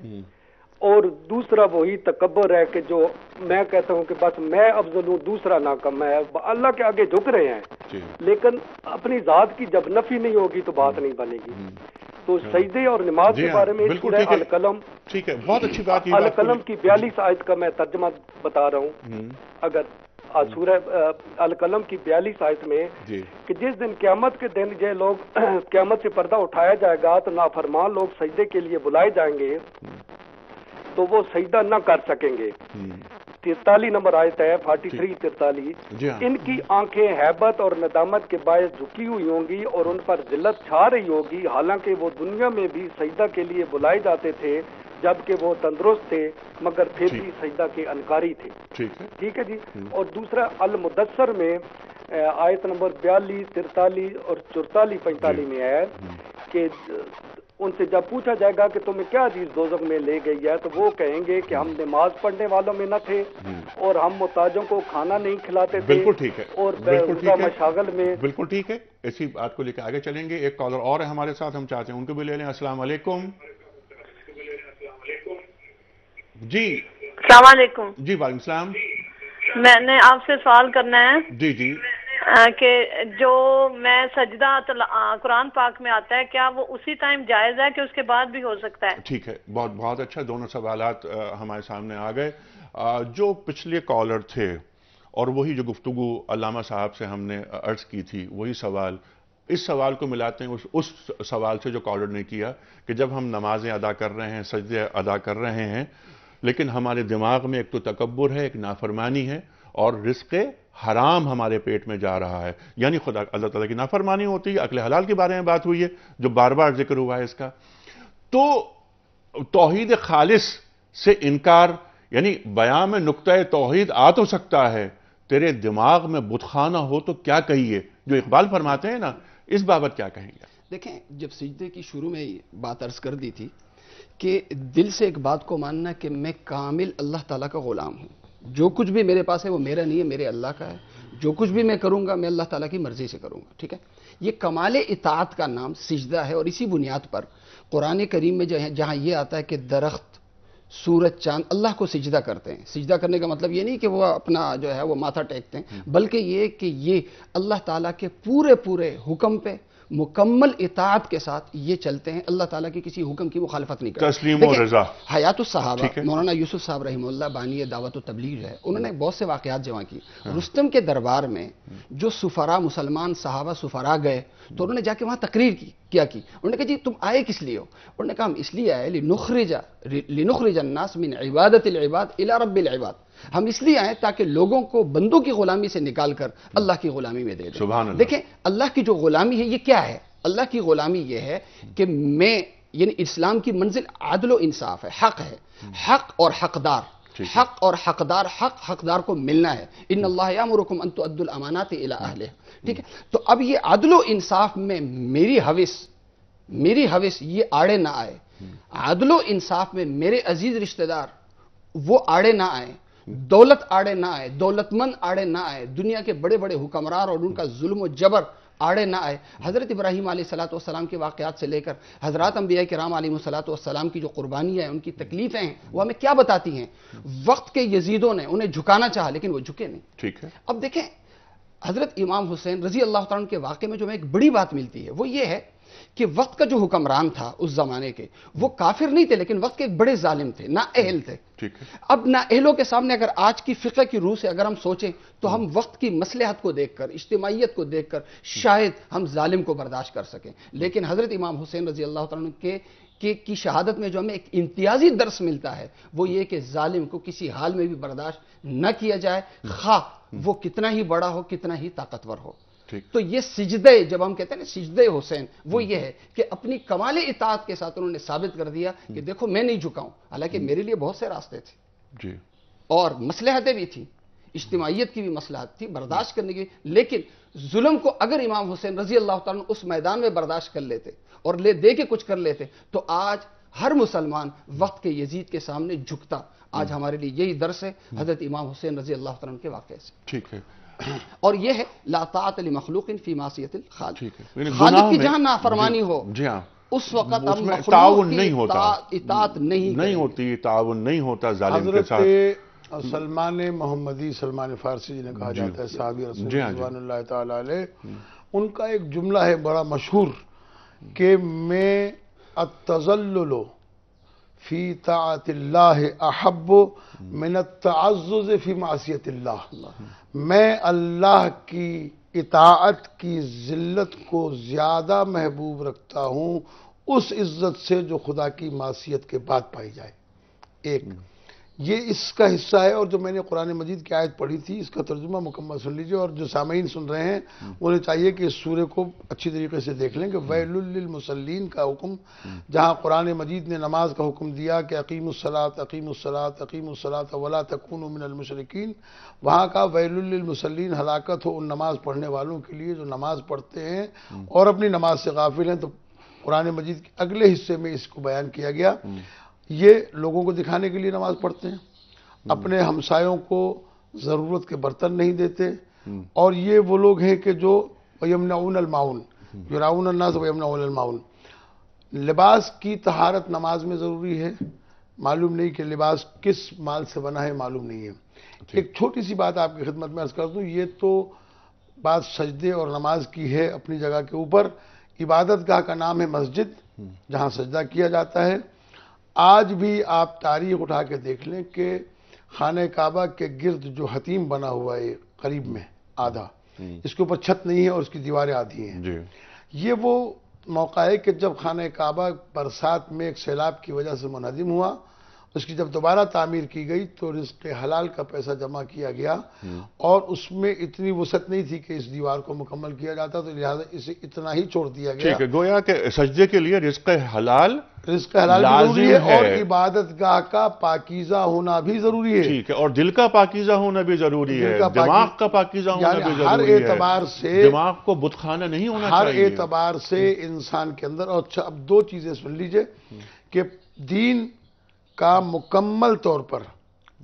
اور دوسرا وہی تکبر ہے کہ جو میں کہتا ہوں کہ بس میں افضل ہوں، دوسرا ناکام ہے، اللہ کے آگے جھک رہے ہیں، لیکن اپنی ذات کی جب نفی نہیں ہوگی تو بات نہیں بنے گی۔ تو سجدے اور نماز کے بارے میں سورہ القلم، ٹھیک ہے، بہت اچھی بات۔ القلم کی 42 آیت کا میں ترجمہ بتا رہا ہوں۔ اگر سورہ القلم کی 42 آیت میں کہ جس دن قیامت کے دن یہ لوگ قیامت سے پردہ اٹھایا جائے گا تو نافرمان لوگ سجدے کے لیے بلائے جائیں گے تو وہ سجدہ نہ کر سکیں گے۔ 43 نمبر آیت ہے، 43-43۔ ان کی آنکھیں ہیبت اور ندامت کے باعث جھکی ہوئی ہوں گی اور ان پر ذلت چھا رہی ہوگی، حالانکہ وہ دنیا میں بھی سجدہ کے لیے بلائے جاتے تھے جبکہ وہ تندرست تھے مگر پھر بھی سجدہ کے انکاری تھے۔ ٹھیک ہے جی۔ اور دوسرا المدثر میں آیت نمبر 42، 43 اور 44-45 میں ہے کہ ان سے جب پوچھا جائے گا کہ تمہیں کیا چیز دوزخ میں لے گئی ہے تو وہ کہیں گے کہ ہم نماز پڑھنے والوں میں نہ تھے اور ہم محتاجوں کو کھانا نہیں کھلاتے تھے. بالکل ٹھیک ہے, اور مشاغل میں. بالکل ٹھیک ہے, اسی بات کو لے کے آگے چلیں گے. ایک کالر اور ہے ہمارے ساتھ, ہم چاہتے ہیں ان کو بھی لے لیں. السلام علیکم. جی السلام علیکم. جی وعلیکم السلام. میں نے آپ سے سوال کرنا ہے. جی جی. کہ جو میں سجدہ قرآن پاک میں آتا ہے, کیا وہ اسی ٹائم جائز ہے کہ اس کے بعد بھی ہو سکتا ہے؟ ٹھیک ہے, بہت بہت اچھا, دونوں سوالات ہمارے سامنے آ گئے. جو پچھلے کالر تھے اور وہی جو گفتگو علامہ صاحب سے ہم نے عرض کی تھی, وہی سوال اس سوال کو ملاتے ہیں اس سوال سے جو کالر نے کیا کہ جب ہم نمازیں ادا کر رہے ہیں, سجدے ادا کر رہے ہیں, لیکن ہمارے دماغ میں ایک تو تکبر ہے, ایک نافرمانی ہے, اور رزق حرام ہمارے پیٹ میں جا رہا ہے, یعنی خدا اللہ تعالیٰ کی نافرمانی ہوتی ہے. اکل حلال کے بارے میں بات ہوئی ہے جو بار بار ذکر ہوا ہے اس کا. تو توحید خالص سے انکار, یعنی بیان میں نقطہ توحید آ تو سکتا ہے, تیرے دماغ میں بتخانہ ہو تو کیا کہیے, جو اقبال فرماتے ہیں نا, اس بابت کیا کہیں گے؟ دیکھیں, جب سجدے کی شروع میں بات عرض کر دی تھی کہ دل سے ایک بات کو ماننا کہ میں کامل اللہ تعالیٰ کا غلام ہوں, جو کچھ بھی میرے پاس ہے وہ میرا نہیں ہے, میرے اللہ کا ہے, جو کچھ بھی میں کروں گا میں اللہ تعالیٰ کی مرضی سے کروں گا. ٹھیک ہے, یہ کمال اطاعت کا نام سجدہ ہے. اور اسی بنیاد پر قرآن کریم میں جہاں یہ آتا ہے کہ درخت, سورج, چاند اللہ کو سجدہ کرتے ہیں. سجدہ کرنے کا مطلب یہ نہیں کہ وہ اپنا جو ہے وہ ماتھا ٹیکتے ہیں, بلکہ یہ کہ یہ اللہ تعالیٰ کے پورے حکم پہ مکمل اطاعت کے ساتھ یہ چلتے ہیں, اللہ تعالیٰ کی کسی حکم کی مخالفت نہیں کرتے. تسلیم و رضا. حیات الصحابہ مولانا یوسف صاحب رحمہ اللہ بانی دعوت و تبلیغ ہے, انہوں نے بہت سے واقعات جمع کی. رستم کے دربار میں جو سفرا مسلمان صحابہ سفرا گئے تو انہوں نے جا کے وہاں تقریر کی. انہوں نے کہا جی تم آئے کس لیے ہو؟ انہوں نے کہا ہم اس لیے آئے لنخرج الناس من عبادت العباد الى رب العباد, ہم اس لیے آئے تاکہ لوگوں کو بندوں کی غلامی سے نکال کر اللہ کی غلامی میں دے دیں. سبحان اللہ. دیکھیں, اللہ کی جو غلامی ہے یہ کیا ہے؟ اللہ کی غلامی یہ ہے کہ میں, یعنی اسلام کی منزل عدل و انصاف ہے, حق ہے, حق اور حقدار, حق اور حقدار, حقدار کو ملنا ہے. ان اللہ یامرکم ان تؤدوا الامانات الی اہلہا. ٹھیک ہے, تو اب یہ عدل و انصاف میں میری حوث یہ آڑے نہ آئے, عدل و انصاف میں میرے عزیز رشتہ دار وہ آڑے نہ آئے, دولت آڑے نہ آئے, دولت مند آڑے نہ آئے, دنیا کے بڑے بڑے حکمران اور ان کا ظلم و جبر آڑے نہ آئے. حضرت ابراہیم علیہ السلام کے واقعات سے لے کر حضرات انبیاء کرام علیہ السلام کی جو قربانیاں ہیں, ان کی تکلیفیں ہیں, وہ ہمیں کیا بتاتی ہیں؟ وقت کے یزیدوں نے انہیں جھکانا چاہا لیکن وہ جھکے نہیں. ٹھیک ہے. اب دیکھیں, حضرت امام حسین رضی اللہ تعالیٰ عنہ کے واقعے میں جو ایک بڑی بات ملتی ہے وہ یہ ہے کہ وقت کا جو حکمران تھا اس زمانے کے, وہ کافر نہیں تھے لیکن وقت کے ایک بڑے ظالم تھے, نااہل تھے. اب نااہلوں کے سامنے اگر آج کی فقہ کی روح سے اگر ہم سوچیں تو ہم وقت کی مصلحت کو دیکھ کر, اجتماعیت کو دیکھ کر شاید ہم ظالم کو برداشت کر سکیں. لیکن حضرت امام حسین رضی اللہ تعالیٰ عنہ کی شہادت میں جو ہمیں ایک امتیازی درس ملتا ہے وہ یہ کہ ظالم کو کسی حال میں بھی برداشت نہ کیا جائے, خواہ وہ کتنا ہی بڑا ہو, کتنا ہی طاقتور ہو. تو یہ سجدے, جب ہم کہتے ہیں نا سجدے حسین, وہ یہ ہے کہ اپنی کمال اطاعت کے ساتھ انہوں نے ثابت کر دیا کہ دیکھو میں نہیں جھکاؤں, حالانکہ میرے لیے بہت سے راستے تھے اور مصلحتیں بھی تھیں, اجتماعیت کی بھی مصلحت تھی برداشت کرنے کی, لیکن ظلم کو اگر امام حسین رضی اللہ تعالیٰ اس میدان میں برداشت کر لیتے اور لے دے کے کچھ کر لیتے تو آج ہر مسلمان وقت کے یزید کے سامنے جھکتا. آج ہمارے لیے یہی درس ہے حضرت امام حسین رضی اللہ تعالیٰ کے واقعے سے. ٹھیک ہے. اور یہ ہے لا طاعت لمخلوق فی معصیت الخالق, خالق کی جہاں نافرمانی ہو اس وقت ہم تعاون نہیں ہوتا, اطاعت نہیں ہوتی, تعاون نہیں ہوتا ظالم کے ساتھ. حضرت سلمان محمدی, سلمان فارسی جنہیں کہا جاتا ہے, صحابی رسول رضوان اللہ تعالیٰ علیہ, ان کا ایک جملہ ہے بڑا مشہور کہ میں التذلل فی طاعت اللہ احب من التعزز فی معصیت اللہ. میں اللہ کی اطاعت کی ذلت کو زیادہ محبوب رکھتا ہوں اس عزت سے جو خدا کی معصیت کے بعد پائی جائے. ایک یہ اس کا حصہ ہے, اور جو میں نے قرآن مجید کی آیت پڑھی تھی اس کا ترجمہ مکمل سن لیجئے, اور جو سامعین سن رہے ہیں انہیں چاہیے کہ اس سورے کو اچھی طریقے سے دیکھ لیں کہ ویل للمصلین کا حکم, جہاں قرآن مجید نے نماز کا حکم دیا کہ اقیموا الصلاۃ اقیموا الصلاۃ اقیموا الصلاۃ ولا تکونوا من المشرکین, وہاں کا ویل للمصلین ہلاکت ہو ان نماز پڑھنے والوں کے لیے جو نماز پڑھتے ہیں اور اپنی نماز سے غافل ہیں. تو قرآن مجید کے اگلے حصے میں اس کو بیان کیا گیا. یہ لوگوں کو دکھانے کے لیے نماز پڑھتے ہیں، اپنے ہمسایوں کو ضرورت کے برتن نہیں دیتے، اور یہ وہ لوگ ہیں کہ جو وَيَمْنَعُونَ الْمَاعُونَ يُرَاؤُونَ النَّاسَ وَيَمْنَعُونَ الْمَاعُونَ. لباس کی طہارت نماز میں ضروری ہے. معلوم نہیں کہ لباس کس مال سے بنا ہے، معلوم نہیں ہے. ایک چھوٹی سی بات آپ کی خدمت میں عرض کر دوں، یہ تو بات سجدے اور نماز کی ہے اپنی جگہ کے اوپر. عبادت گاہ کا نام ہے مسجد، جہاں سجدہ کیا جاتا ہے. آج بھی آپ تاریخ اٹھا کے دیکھ لیں کہ خانہ کعبہ کے گرد جو حتیم بنا ہوا ہے قریب میں آدھا، اس کے اوپر چھت نہیں ہے اور اس کی دیواریں آدھی ہیں. یہ وہ موقع ہے کہ جب خانہ کعبہ برسات میں ایک سیلاب کی وجہ سے منہدم ہوا، اس کی جب دوبارہ تعمیر کی گئی تو رزق حلال کا پیسہ جمع کیا گیا، اور اس میں اتنی وسعت نہیں تھی کہ اس دیوار کو مکمل کیا جاتا، تو لہٰذا اسے اتنا ہی چھوڑ دیا گیا. ٹھیک ہے، گویا کہ سجدے کے لیے رزق حلال بھی ضروری ہے اور عبادت گاہ کا پاکیزہ ہونا بھی ضروری ہے. ٹھیک ہے، اور دل کا پاکیزہ ہونا بھی ضروری ہے، دماغ کا پاکیزہ ہونا بھی ضروری ہے. ہر اعتبار سے دماغ کو بت خانہ نہیں ہونا ہر چاہیے. اعتبار سے انسان کے اندر. اور اب دو چیزیں سن لیجئے کہ دین کا مکمل طور پر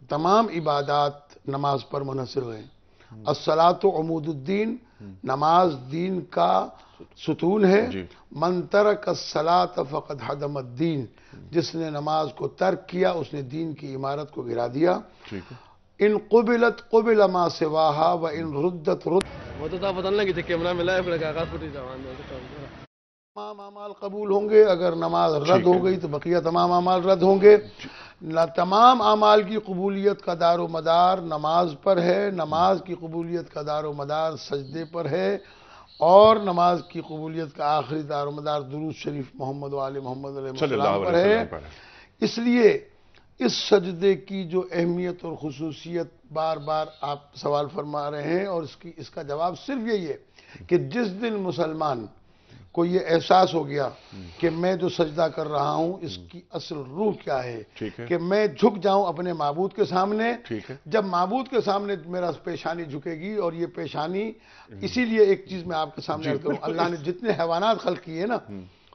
تمام عبادات نماز پر منحصر ہیں. الصلاۃ عمود الدین، نماز دین کا ستون ہے. من ترک الصلاۃ فقد هدم الدین، جس نے نماز کو ترک کیا اس نے دین کی عمارت کو گرا دیا. ان قبلت قبل ما سواہا و ان ردت رد. وہ تو پتہ نہیں کہ کیمرہ ملا ہے، پھر کاغذ پھٹی زبان میں تمام اعمال قبول ہوں گے. اگر نماز رد ہو گئی تو بقیہ تمام اعمال رد ہوں گے. تمام اعمال کی قبولیت کا دار و مدار نماز پر ہے. نماز کی قبولیت کا دار و مدار سجدے پر ہے، اور نماز کی قبولیت کا آخری دار و مدار درود شریف محمد و آل محمد علیہ السلام پر ہے. اس لیے اس سجدے کی جو اہمیت اور خصوصیت بار بار آپ سوال فرما رہے ہیں، اور اس کا جواب صرف یہی ہے کہ جس دن مسلمان کو یہ احساس ہو گیا کہ میں جو سجدہ کر رہا ہوں اس کی اصل روح کیا ہے، کہ میں جھک جاؤں اپنے معبود کے سامنے. جب معبود کے سامنے میرا پیشانی جھکے گی، اور یہ پیشانی اسی لیے ایک چیز میں آپ کے سامنے رکھتا ہوں، اللہ نے جتنے حیوانات خلق کیے نا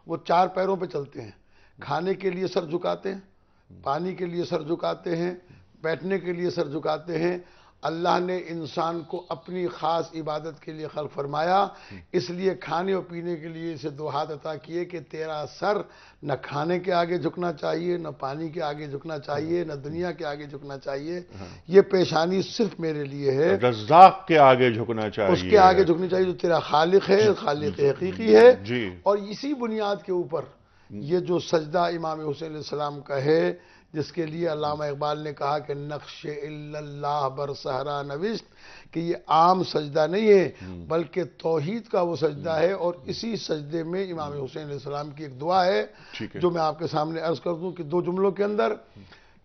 وہ 4 پیروں پہ چلتے ہیں. کھانے کے لیے سر جھکاتے ہیں، پانی کے لیے سر جھکاتے ہیں، بیٹھنے کے لیے سر جھکاتے ہیں. اللہ نے انسان کو اپنی خاص عبادت کے لیے خلق فرمایا، اس لیے کھانے اور پینے کے لیے اسے 2 ہاتھ عطا کیے کہ تیرا سر نہ کھانے کے آگے جھکنا چاہیے، نہ پانی کے آگے جھکنا چاہیے، نہ دنیا کے آگے جھکنا چاہیے. یہ پیشانی صرف میرے لیے ہے. رزاق کے آگے جھکنا چاہیے، اس کے آگے جھکنی چاہیے جو تیرا خالق ہے، خالق حقیقی ہے. اور اسی بنیاد کے اوپر یہ جو سجدہ امام حسین علیہ السلام کا ہے، جس کے لیے علامہ اقبال نے کہا کہ نقش اللہ بر صحرا نوشت، کہ یہ عام سجدہ نہیں ہے بلکہ توحید کا وہ سجدہ ہے. اور اسی سجدے میں امام حسین علیہ السلام کی ایک دعا ہے جو میں آپ کے سامنے عرض کر دوں کہ 2 جملوں کے اندر،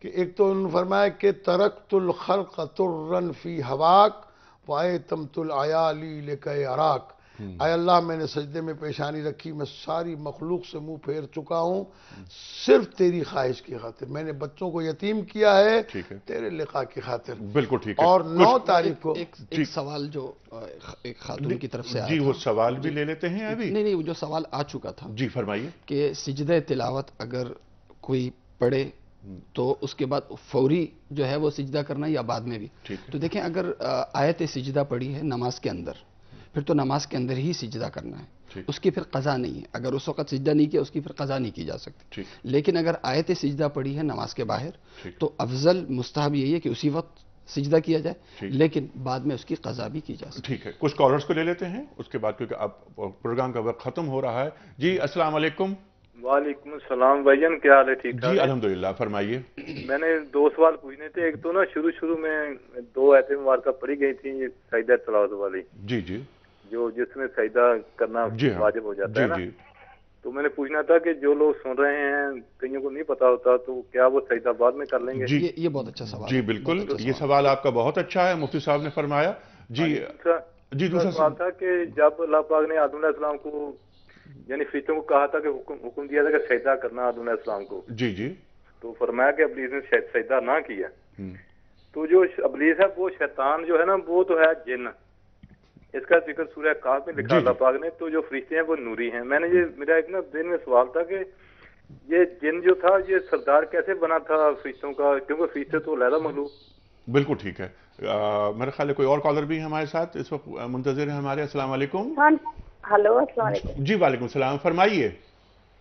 کہ ایک تو انہوں نے فرمایا کہ ترکت الخلق ترن فی ہواک وایتمت العیالی لکے اراک. اے اللہ میں نے سجدے میں پیشانی رکھی، میں ساری مخلوق سے منہ پھیر چکا ہوں صرف تیری خواہش کی خاطر. میں نے بچوں کو یتیم کیا ہے تیرے لقاء کی خاطر. بالکل ٹھیک ہے. اور 9 تاریخ کو ایک سوال جو ایک خاتون کی طرف سے آیا، وہ سوال بھی لے لیتے ہیں ابھی. نہیں وہ جو سوال آ چکا تھا، جی فرمائیے. کہ سجدہ تلاوت اگر کوئی پڑھے تو اس کے بعد فوری جو ہے وہ سجدہ کرنا یا بعد میں بھی. تو دیکھیں اگر آیت سجدہ پڑھی ہے نماز کے اندر، پھر تو نماز کے اندر ہی سجدہ کرنا ہے، اس کی پھر قضا نہیں ہے. اگر اس وقت سجدہ نہیں کیا اس کی پھر قضا نہیں کی جا سکتی. لیکن اگر آیت سجدہ پڑھی ہے نماز کے باہر تو افضل مستحب یہی ہے کہ اسی وقت سجدہ کیا جائے، لیکن بعد میں اس کی قضا بھی کی جا سکتی. ٹھیک ہے، کچھ کالرز کو لے لیتے ہیں اس کے بعد، کیونکہ اب پروگرام کا وقت ختم ہو رہا ہے. جی السلام علیکم. وعلیکم السلام بھائی جان، کیا حال ہے؟ ٹھیک ٹھاک؟ جی الحمدللہ، فرمائیے. میں نے 2 سوال پوچھنے تھے. ایک تو نا شروع میں 2 آیتیں مبارکہ پڑھی گئی تھیں، یہ سجدہ تلاوت والی، جی جو جس میں سجدہ کرنا واجب ہو جاتا ہے نا. تو میں نے پوچھنا تھا کہ جو لوگ سن رہے ہیں کئیوں کو نہیں پتا ہوتا، تو کیا وہ سجدہ بعد میں کر لیں گے؟ یہ بہت اچھا سوال. جی بالکل، یہ سوال آپ کا بہت اچھا ہے، مفتی صاحب نے فرمایا. جی دوسرا سوال تھا کہ جب اللہ پاک نے آدم علیہ السلام کو یعنی فرشتوں کو کہا تھا کہ حکم دیا تھا کہ سجدہ کرنا آدم علیہ السلام کو، جی تو فرمایا کہ ابلیس نے سجدہ نہ کیا. تو جو ابلیس ہے وہ شیطان جو ہے نا وہ تو ہے جن، اس کا ذکر سورہ کہف میں لکھا اللہ پاک نے. تو جو فرشتے ہیں وہ نوری ہیں. میں نے یہ میرا ایک نا دن میں سوال تھا کہ یہ جن جو تھا یہ سردار کیسے بنا تھا فرشتوں کا, کیونکہ فرشتے تو علیحدہ مخلوق. بالکل ٹھیک ہے. میرے خیال ہے کوئی اور کالر بھی ہمارے ساتھ اس وقت منتظر ہیں ہمارے. السلام علیکم. ہلو السلام علیکم. جی وعلیکم السلام, فرمائیے.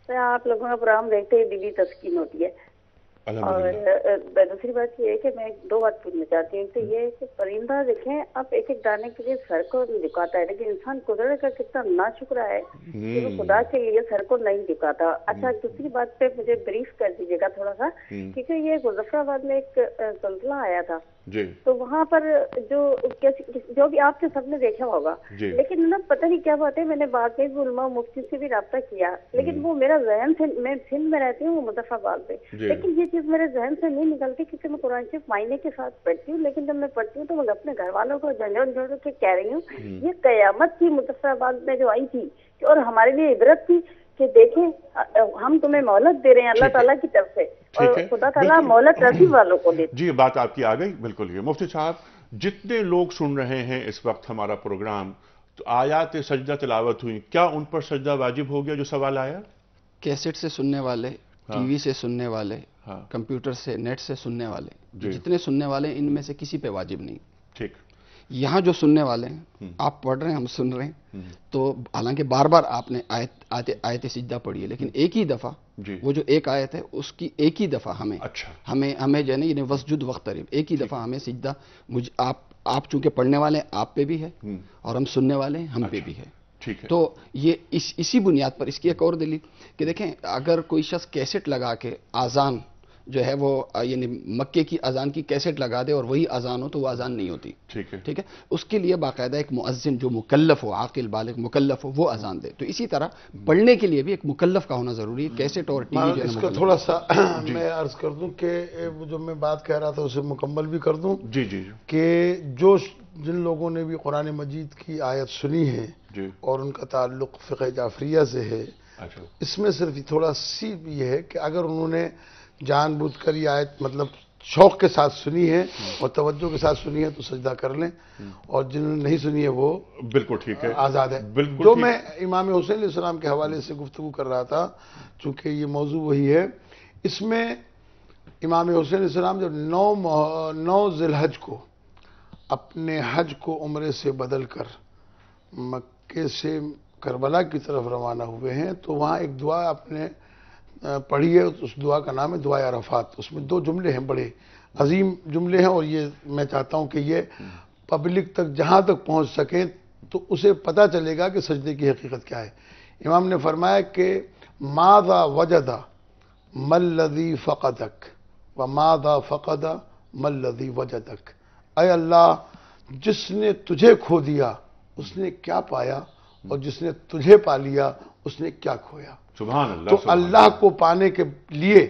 آپ لوگوں کا پروگرام دیکھتے ہی دلی تسکین ہوتی ہے. اور دوسری بات یہ ہے کہ میں 2 بات پوچھنا چاہتی ہوں. تو یہ ہے کہ پرندہ دیکھیں اب ایک ایک دانے کے لیے سر کو جھکاتا ہے, لیکن انسان قدرت کا کتنا ناشکرا ہے کہ وہ خدا کے لیے سر کو نہیں جھکاتا. اچھا دوسری بات پہ مجھے بریف کر دیجیے گا تھوڑا سا, کیونکہ یہ مظفر آباد میں ایک زلزلہ آیا تھا تو وہاں پر جو بھی آپ کے سب نے دیکھا ہوگا, لیکن نا پتہ نہیں کیا بات ہے, میں نے بعد میں علماء مفتی سے بھی رابطہ کیا, لیکن وہ میرا ذہن سے, میں سندھ میں رہتی ہوں وہ مظفر آباد میں, لیکن یہ چیز میرے ذہن سے نہیں نکلتی کیونکہ میں قرآن شریف معنی کے ساتھ پڑھتی ہوں, لیکن جب میں پڑھتی ہوں تو میں اپنے گھر والوں کو جھنجھوڑ کے کہہ رہی ہوں یہ قیامت کی مظفر آباد میں جو آئی تھی اور ہمارے لیے عبرت تھی کہ دیکھیں ہم تمہیں مہلت دے رہے ہیں اللہ تعالیٰ کی طرف سے, اور خدا تعالیٰ مہلت رسی والوں کو دیتے. جی بات آپ کی آ گئی بالکل. یہ مفتی صاحب جتنے لوگ سن رہے ہیں اس وقت ہمارا پروگرام, تو آیات سجدہ تلاوت ہوئی, کیا ان پر سجدہ واجب ہو گیا جو سوال آیا؟ کیسٹ سے سننے والے, ٹی وی سے سننے والے, کمپیوٹر سے نیٹ سے سننے والے, جتنے سننے والے ان میں سے کسی پہ واجب نہیں. ٹھیک. یہاں جو سننے والے ہیں, آپ پڑھ رہے ہیں ہم سن رہے ہیں, تو حالانکہ بار بار آپ نے آیت سجدہ پڑھی ہے, لیکن ایک ہی دفعہ وہ جو ایک آیت ہے اس کی ایک ہی دفعہ ہمیں جو ہے نا یعنی وسجد وقترب, ایک ہی دفعہ ہمیں سجدہ آپ چونکہ پڑھنے والے آپ پہ بھی ہے اور ہم سننے والے ہیں ہم پہ بھی ہے. تو یہ اسی بنیاد پر اس کی ایک اور دلیل کہ دیکھیں اگر کوئی شخص کیسٹ لگا کے آزان جو ہے وہ یعنی مکے کی اذان کی کیسٹ لگا دے اور وہی اذان ہو تو وہ اذان نہیں ہوتی. ٹھیک ہے, اس کے لیے باقاعدہ ایک مؤذن جو مکلف ہو, عاقل بالغ مکلف ہو, وہ اذان دے. تو اسی طرح پڑھنے کے لیے بھی ایک مکلف کا ہونا ضروری ہے. کیسٹ اور ٹی وی اس کا تھوڑا سا میں عرض کر دوں کہ جو میں بات کہہ رہا تھا اسے مکمل بھی کر دوں. کہ جن لوگوں نے بھی قرآن مجید کی آیت سنی ہے اور ان کا تعلق فقہ جعفریہ سے ہے, اس میں صرف تھوڑا سی یہ ہے کہ اگر انہوں نے جان بوجھ کر یہ آیت مطلب شوق کے ساتھ سنی ہے اور توجہ کے ساتھ سنی ہے تو سجدہ کر لیں, اور جنہوں نے نہیں سنی ہے وہ بالکل ٹھیک ہے, آزاد ہے. جو میں امام حسین علیہ السلام کے حوالے سے گفتگو کر رہا تھا, چونکہ یہ موضوع وہی ہے, اس میں امام حسین علیہ السلام جب 9 ذی الحج کو اپنے حج کو عمرے سے بدل کر مکے سے کربلا کی طرف روانہ ہوئے ہیں, تو وہاں ایک دعا اپنے پڑھی ہے, اس دعا کا نام ہے دعائے عرفات. اس میں 2 جملے ہیں, بڑے عظیم جملے ہیں, اور یہ میں چاہتا ہوں کہ یہ پبلک تک جہاں تک پہنچ سکیں تو اسے پتہ چلے گا کہ سجدے کی حقیقت کیا ہے. امام نے فرمایا کہ ماذا وجد ملذی فقدک وماذا فقد ملذی وجدک. اے اللہ جس نے تجھے کھو دیا اس نے کیا پایا, اور جس نے تجھے پا لیا اس نے کیا کھویا. سبحان اللہ. تو اللہ کو پانے کے لیے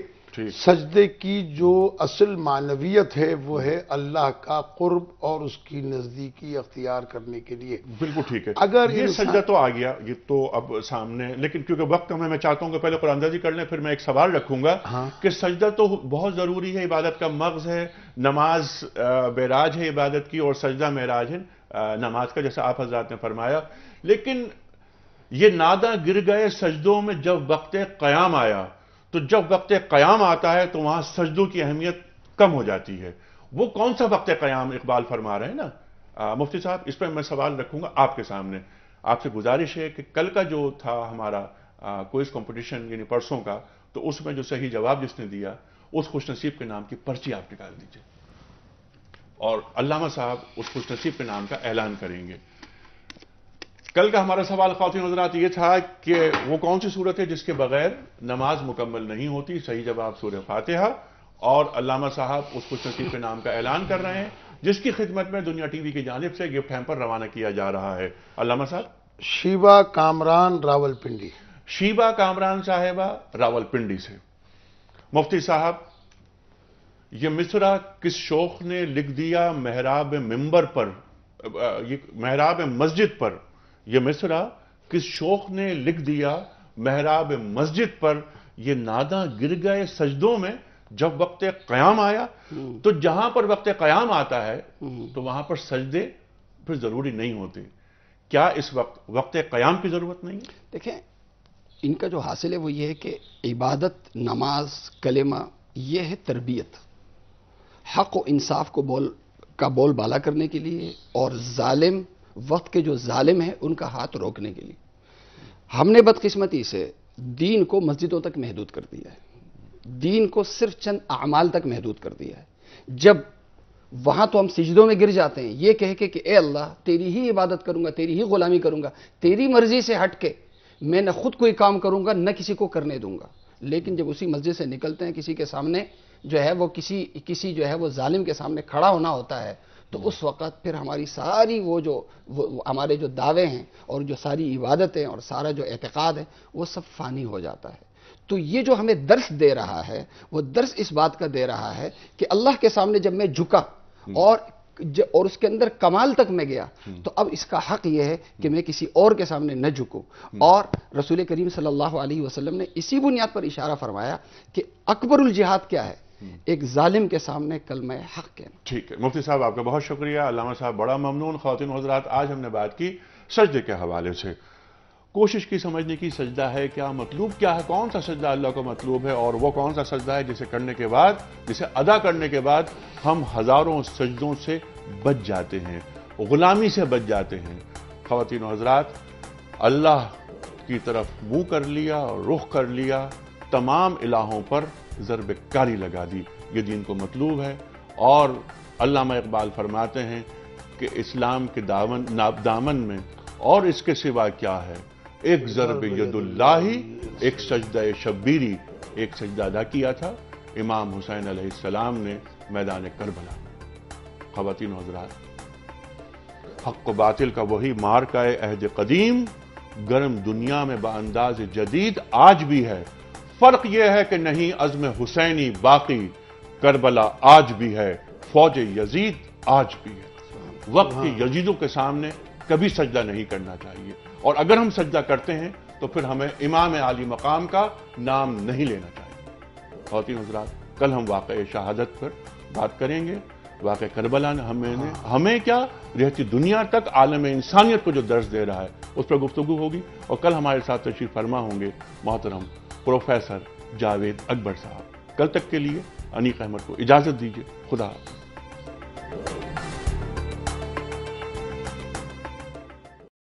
سجدے کی جو اصل معنویت ہے وہ ہے اللہ کا قرب اور اس کی نزدیکی اختیار کرنے کے لیے. بالکل ٹھیک ہے. اگر یہ سجدہ تو آ گیا, یہ تو اب سامنے, لیکن کیونکہ وقت میں چاہتا ہوں کہ پہلے قرآن اندازی کر لیں, پھر میں ایک سوال رکھوں گا کہ سجدہ تو بہت ضروری ہے, عبادت کا مغز ہے, نماز معراج ہے عبادت کی, اور سجدہ معراج ہے نماز کا, جیسا آپ حضرات نے فرمایا. لیکن یہ ناداں گر گئے سجدوں میں جب وقت قیام آیا, تو جب وقت قیام آتا ہے تو وہاں سجدوں کی اہمیت کم ہو جاتی ہے. وہ کون سا وقت قیام اقبال فرما رہے ہیں نا مفتی صاحب, اس پہ میں سوال رکھوں گا آپ کے سامنے. آپ سے گزارش ہے کہ کل کا جو تھا ہمارا کوئز کمپٹیشن یعنی پرسوں کا, تو اس میں جو صحیح جواب جس نے دیا اس خوش نصیب کے نام کی پرچی آپ نکال دیجئے, اور علامہ صاحب اس خوش نصیب کے نام کا اعلان کریں گے. کل کا ہمارا سوال خواتین حضرات یہ تھا کہ وہ کون سی صورت ہے جس کے بغیر نماز مکمل نہیں ہوتی. صحیح جواب سورہ فاتحہ, اور علامہ صاحب اس خوش نصیب کے نام کا اعلان کر رہے ہیں جس کی خدمت میں دنیا ٹی وی کی جانب سے گفٹ ہیمپر روانہ کیا جا رہا ہے. علامہ صاحب. شیبہ کامران راولپنڈی. شیبہ کامران صاحبہ راولپنڈی سے. مفتی صاحب, یہ مصرع کس شوخ نے لکھ دیا محراب منبر پر, محراب مسجد پر, یہ مصرع کس شوخ نے لکھ دیا محراب مسجد پر, یہ ناداں گر گئے سجدوں میں جب وقت قیام آیا. تو جہاں پر وقت قیام آتا ہے تو وہاں پر سجدے پھر ضروری نہیں ہوتے, کیا اس وقت قیام کی ضرورت نہیں ہے؟ دیکھیں ان کا جو حاصل ہے وہ یہ ہے کہ عبادت، نماز، کلمہ یہ ہے تربیت، حق و انصاف کو بول بالا کرنے کے لیے، اور ظالم وقت کے جو ظالم ہیں ان کا ہاتھ روکنے کے لیے۔ ہم نے بدقسمتی سے دین کو مسجدوں تک محدود کر دیا ہے، دین کو صرف چند اعمال تک محدود کر دیا ہے۔ جب وہاں تو ہم سجدوں میں گر جاتے ہیں یہ کہہ کے کہ اے اللہ تیری ہی عبادت کروں گا، تیری ہی غلامی کروں گا، تیری مرضی سے ہٹ کے میں نہ خود کوئی کام کروں گا نہ کسی کو کرنے دوں گا۔ لیکن جب اسی مسجد سے نکلتے ہیں کسی کے سامنے جو ہے وہ کسی جو ہے وہ ظالم کے سامنے کھڑا ہونا ہوتا ہے، تو اس وقت پھر ہماری ساری وہ ہمارے جو دعوے ہیں اور جو ساری عبادتیں اور سارا جو اعتقاد ہے وہ سب فانی ہو جاتا ہے۔ تو یہ جو ہمیں درس دے رہا ہے وہ درس اس بات کا دے رہا ہے کہ اللہ کے سامنے جب میں جھکا اور اس کے اندر کمال تک میں گیا تو اب اس کا حق یہ ہے کہ میں کسی اور کے سامنے نہ جھکوں۔ اور رسول کریم صلی اللہ علیہ وسلم نے اسی بنیاد پر اشارہ فرمایا کہ اکبر الجہاد کیا ہے؟ ایک ظالم کے سامنے کلمہ حق کہنا۔ ٹھیک ہے مفتی صاحب آپ کا بہت شکریہ، علامہ صاحب بڑا ممنون۔ خواتین و حضرات آج ہم نے بات کی سجدے کے حوالے سے، کوشش کی سمجھنے کی سجدہ ہے کیا، مطلوب کیا ہے، کون سا سجدہ اللہ کو مطلوب ہے، اور وہ کون سا سجدہ ہے جسے کرنے کے بعد، جسے ادا کرنے کے بعد ہم ہزاروں سجدوں سے بچ جاتے ہیں، غلامی سے بچ جاتے ہیں۔ خواتین و حضرات اللہ کی طرف منہ کر لیا اور رخ کر لیا، تمام الہوں پر ضرب کاری لگا دی، یہ دین کو مطلوب ہے۔ اور علامہ اقبال فرماتے ہیں کہ اسلام کے دامن میں اور اس کے سوا کیا ہے، ایک ضرب ید اللہ، ایک سجدہ شبیری، ایک سجدہ ادا کیا تھا امام حسین علیہ السلام نے میدان کربلا۔ خواتین و حضرات حق و باطل کا وہی مارکہ عہد قدیم گرم دنیا میں بانداز جدید آج بھی ہے، فرق یہ ہے کہ نہیں عزم حسینی باقی، کربلا آج بھی ہے، فوج یزید آج بھی ہے۔ وقت کے یزیدوں کے سامنے کبھی سجدہ نہیں کرنا چاہیے، اور اگر ہم سجدہ کرتے ہیں تو پھر ہمیں امام عالی مقام کا نام نہیں لینا چاہیے۔ خواتین حضرات کل ہم واقع شہادت پر بات کریں گے، واقع کربلا نے ہمیں کیا رہتی دنیا تک عالم انسانیت کو جو درس دے رہا ہے اس پر گفتگو ہوگی، اور کل ہمارے ساتھ تشریف فرما ہوں گے محترم پروفیسر جاوید اکبر صاحب۔ کل تک کے لیے انیق احمد کو اجازت دیجیے، خدا حافظ۔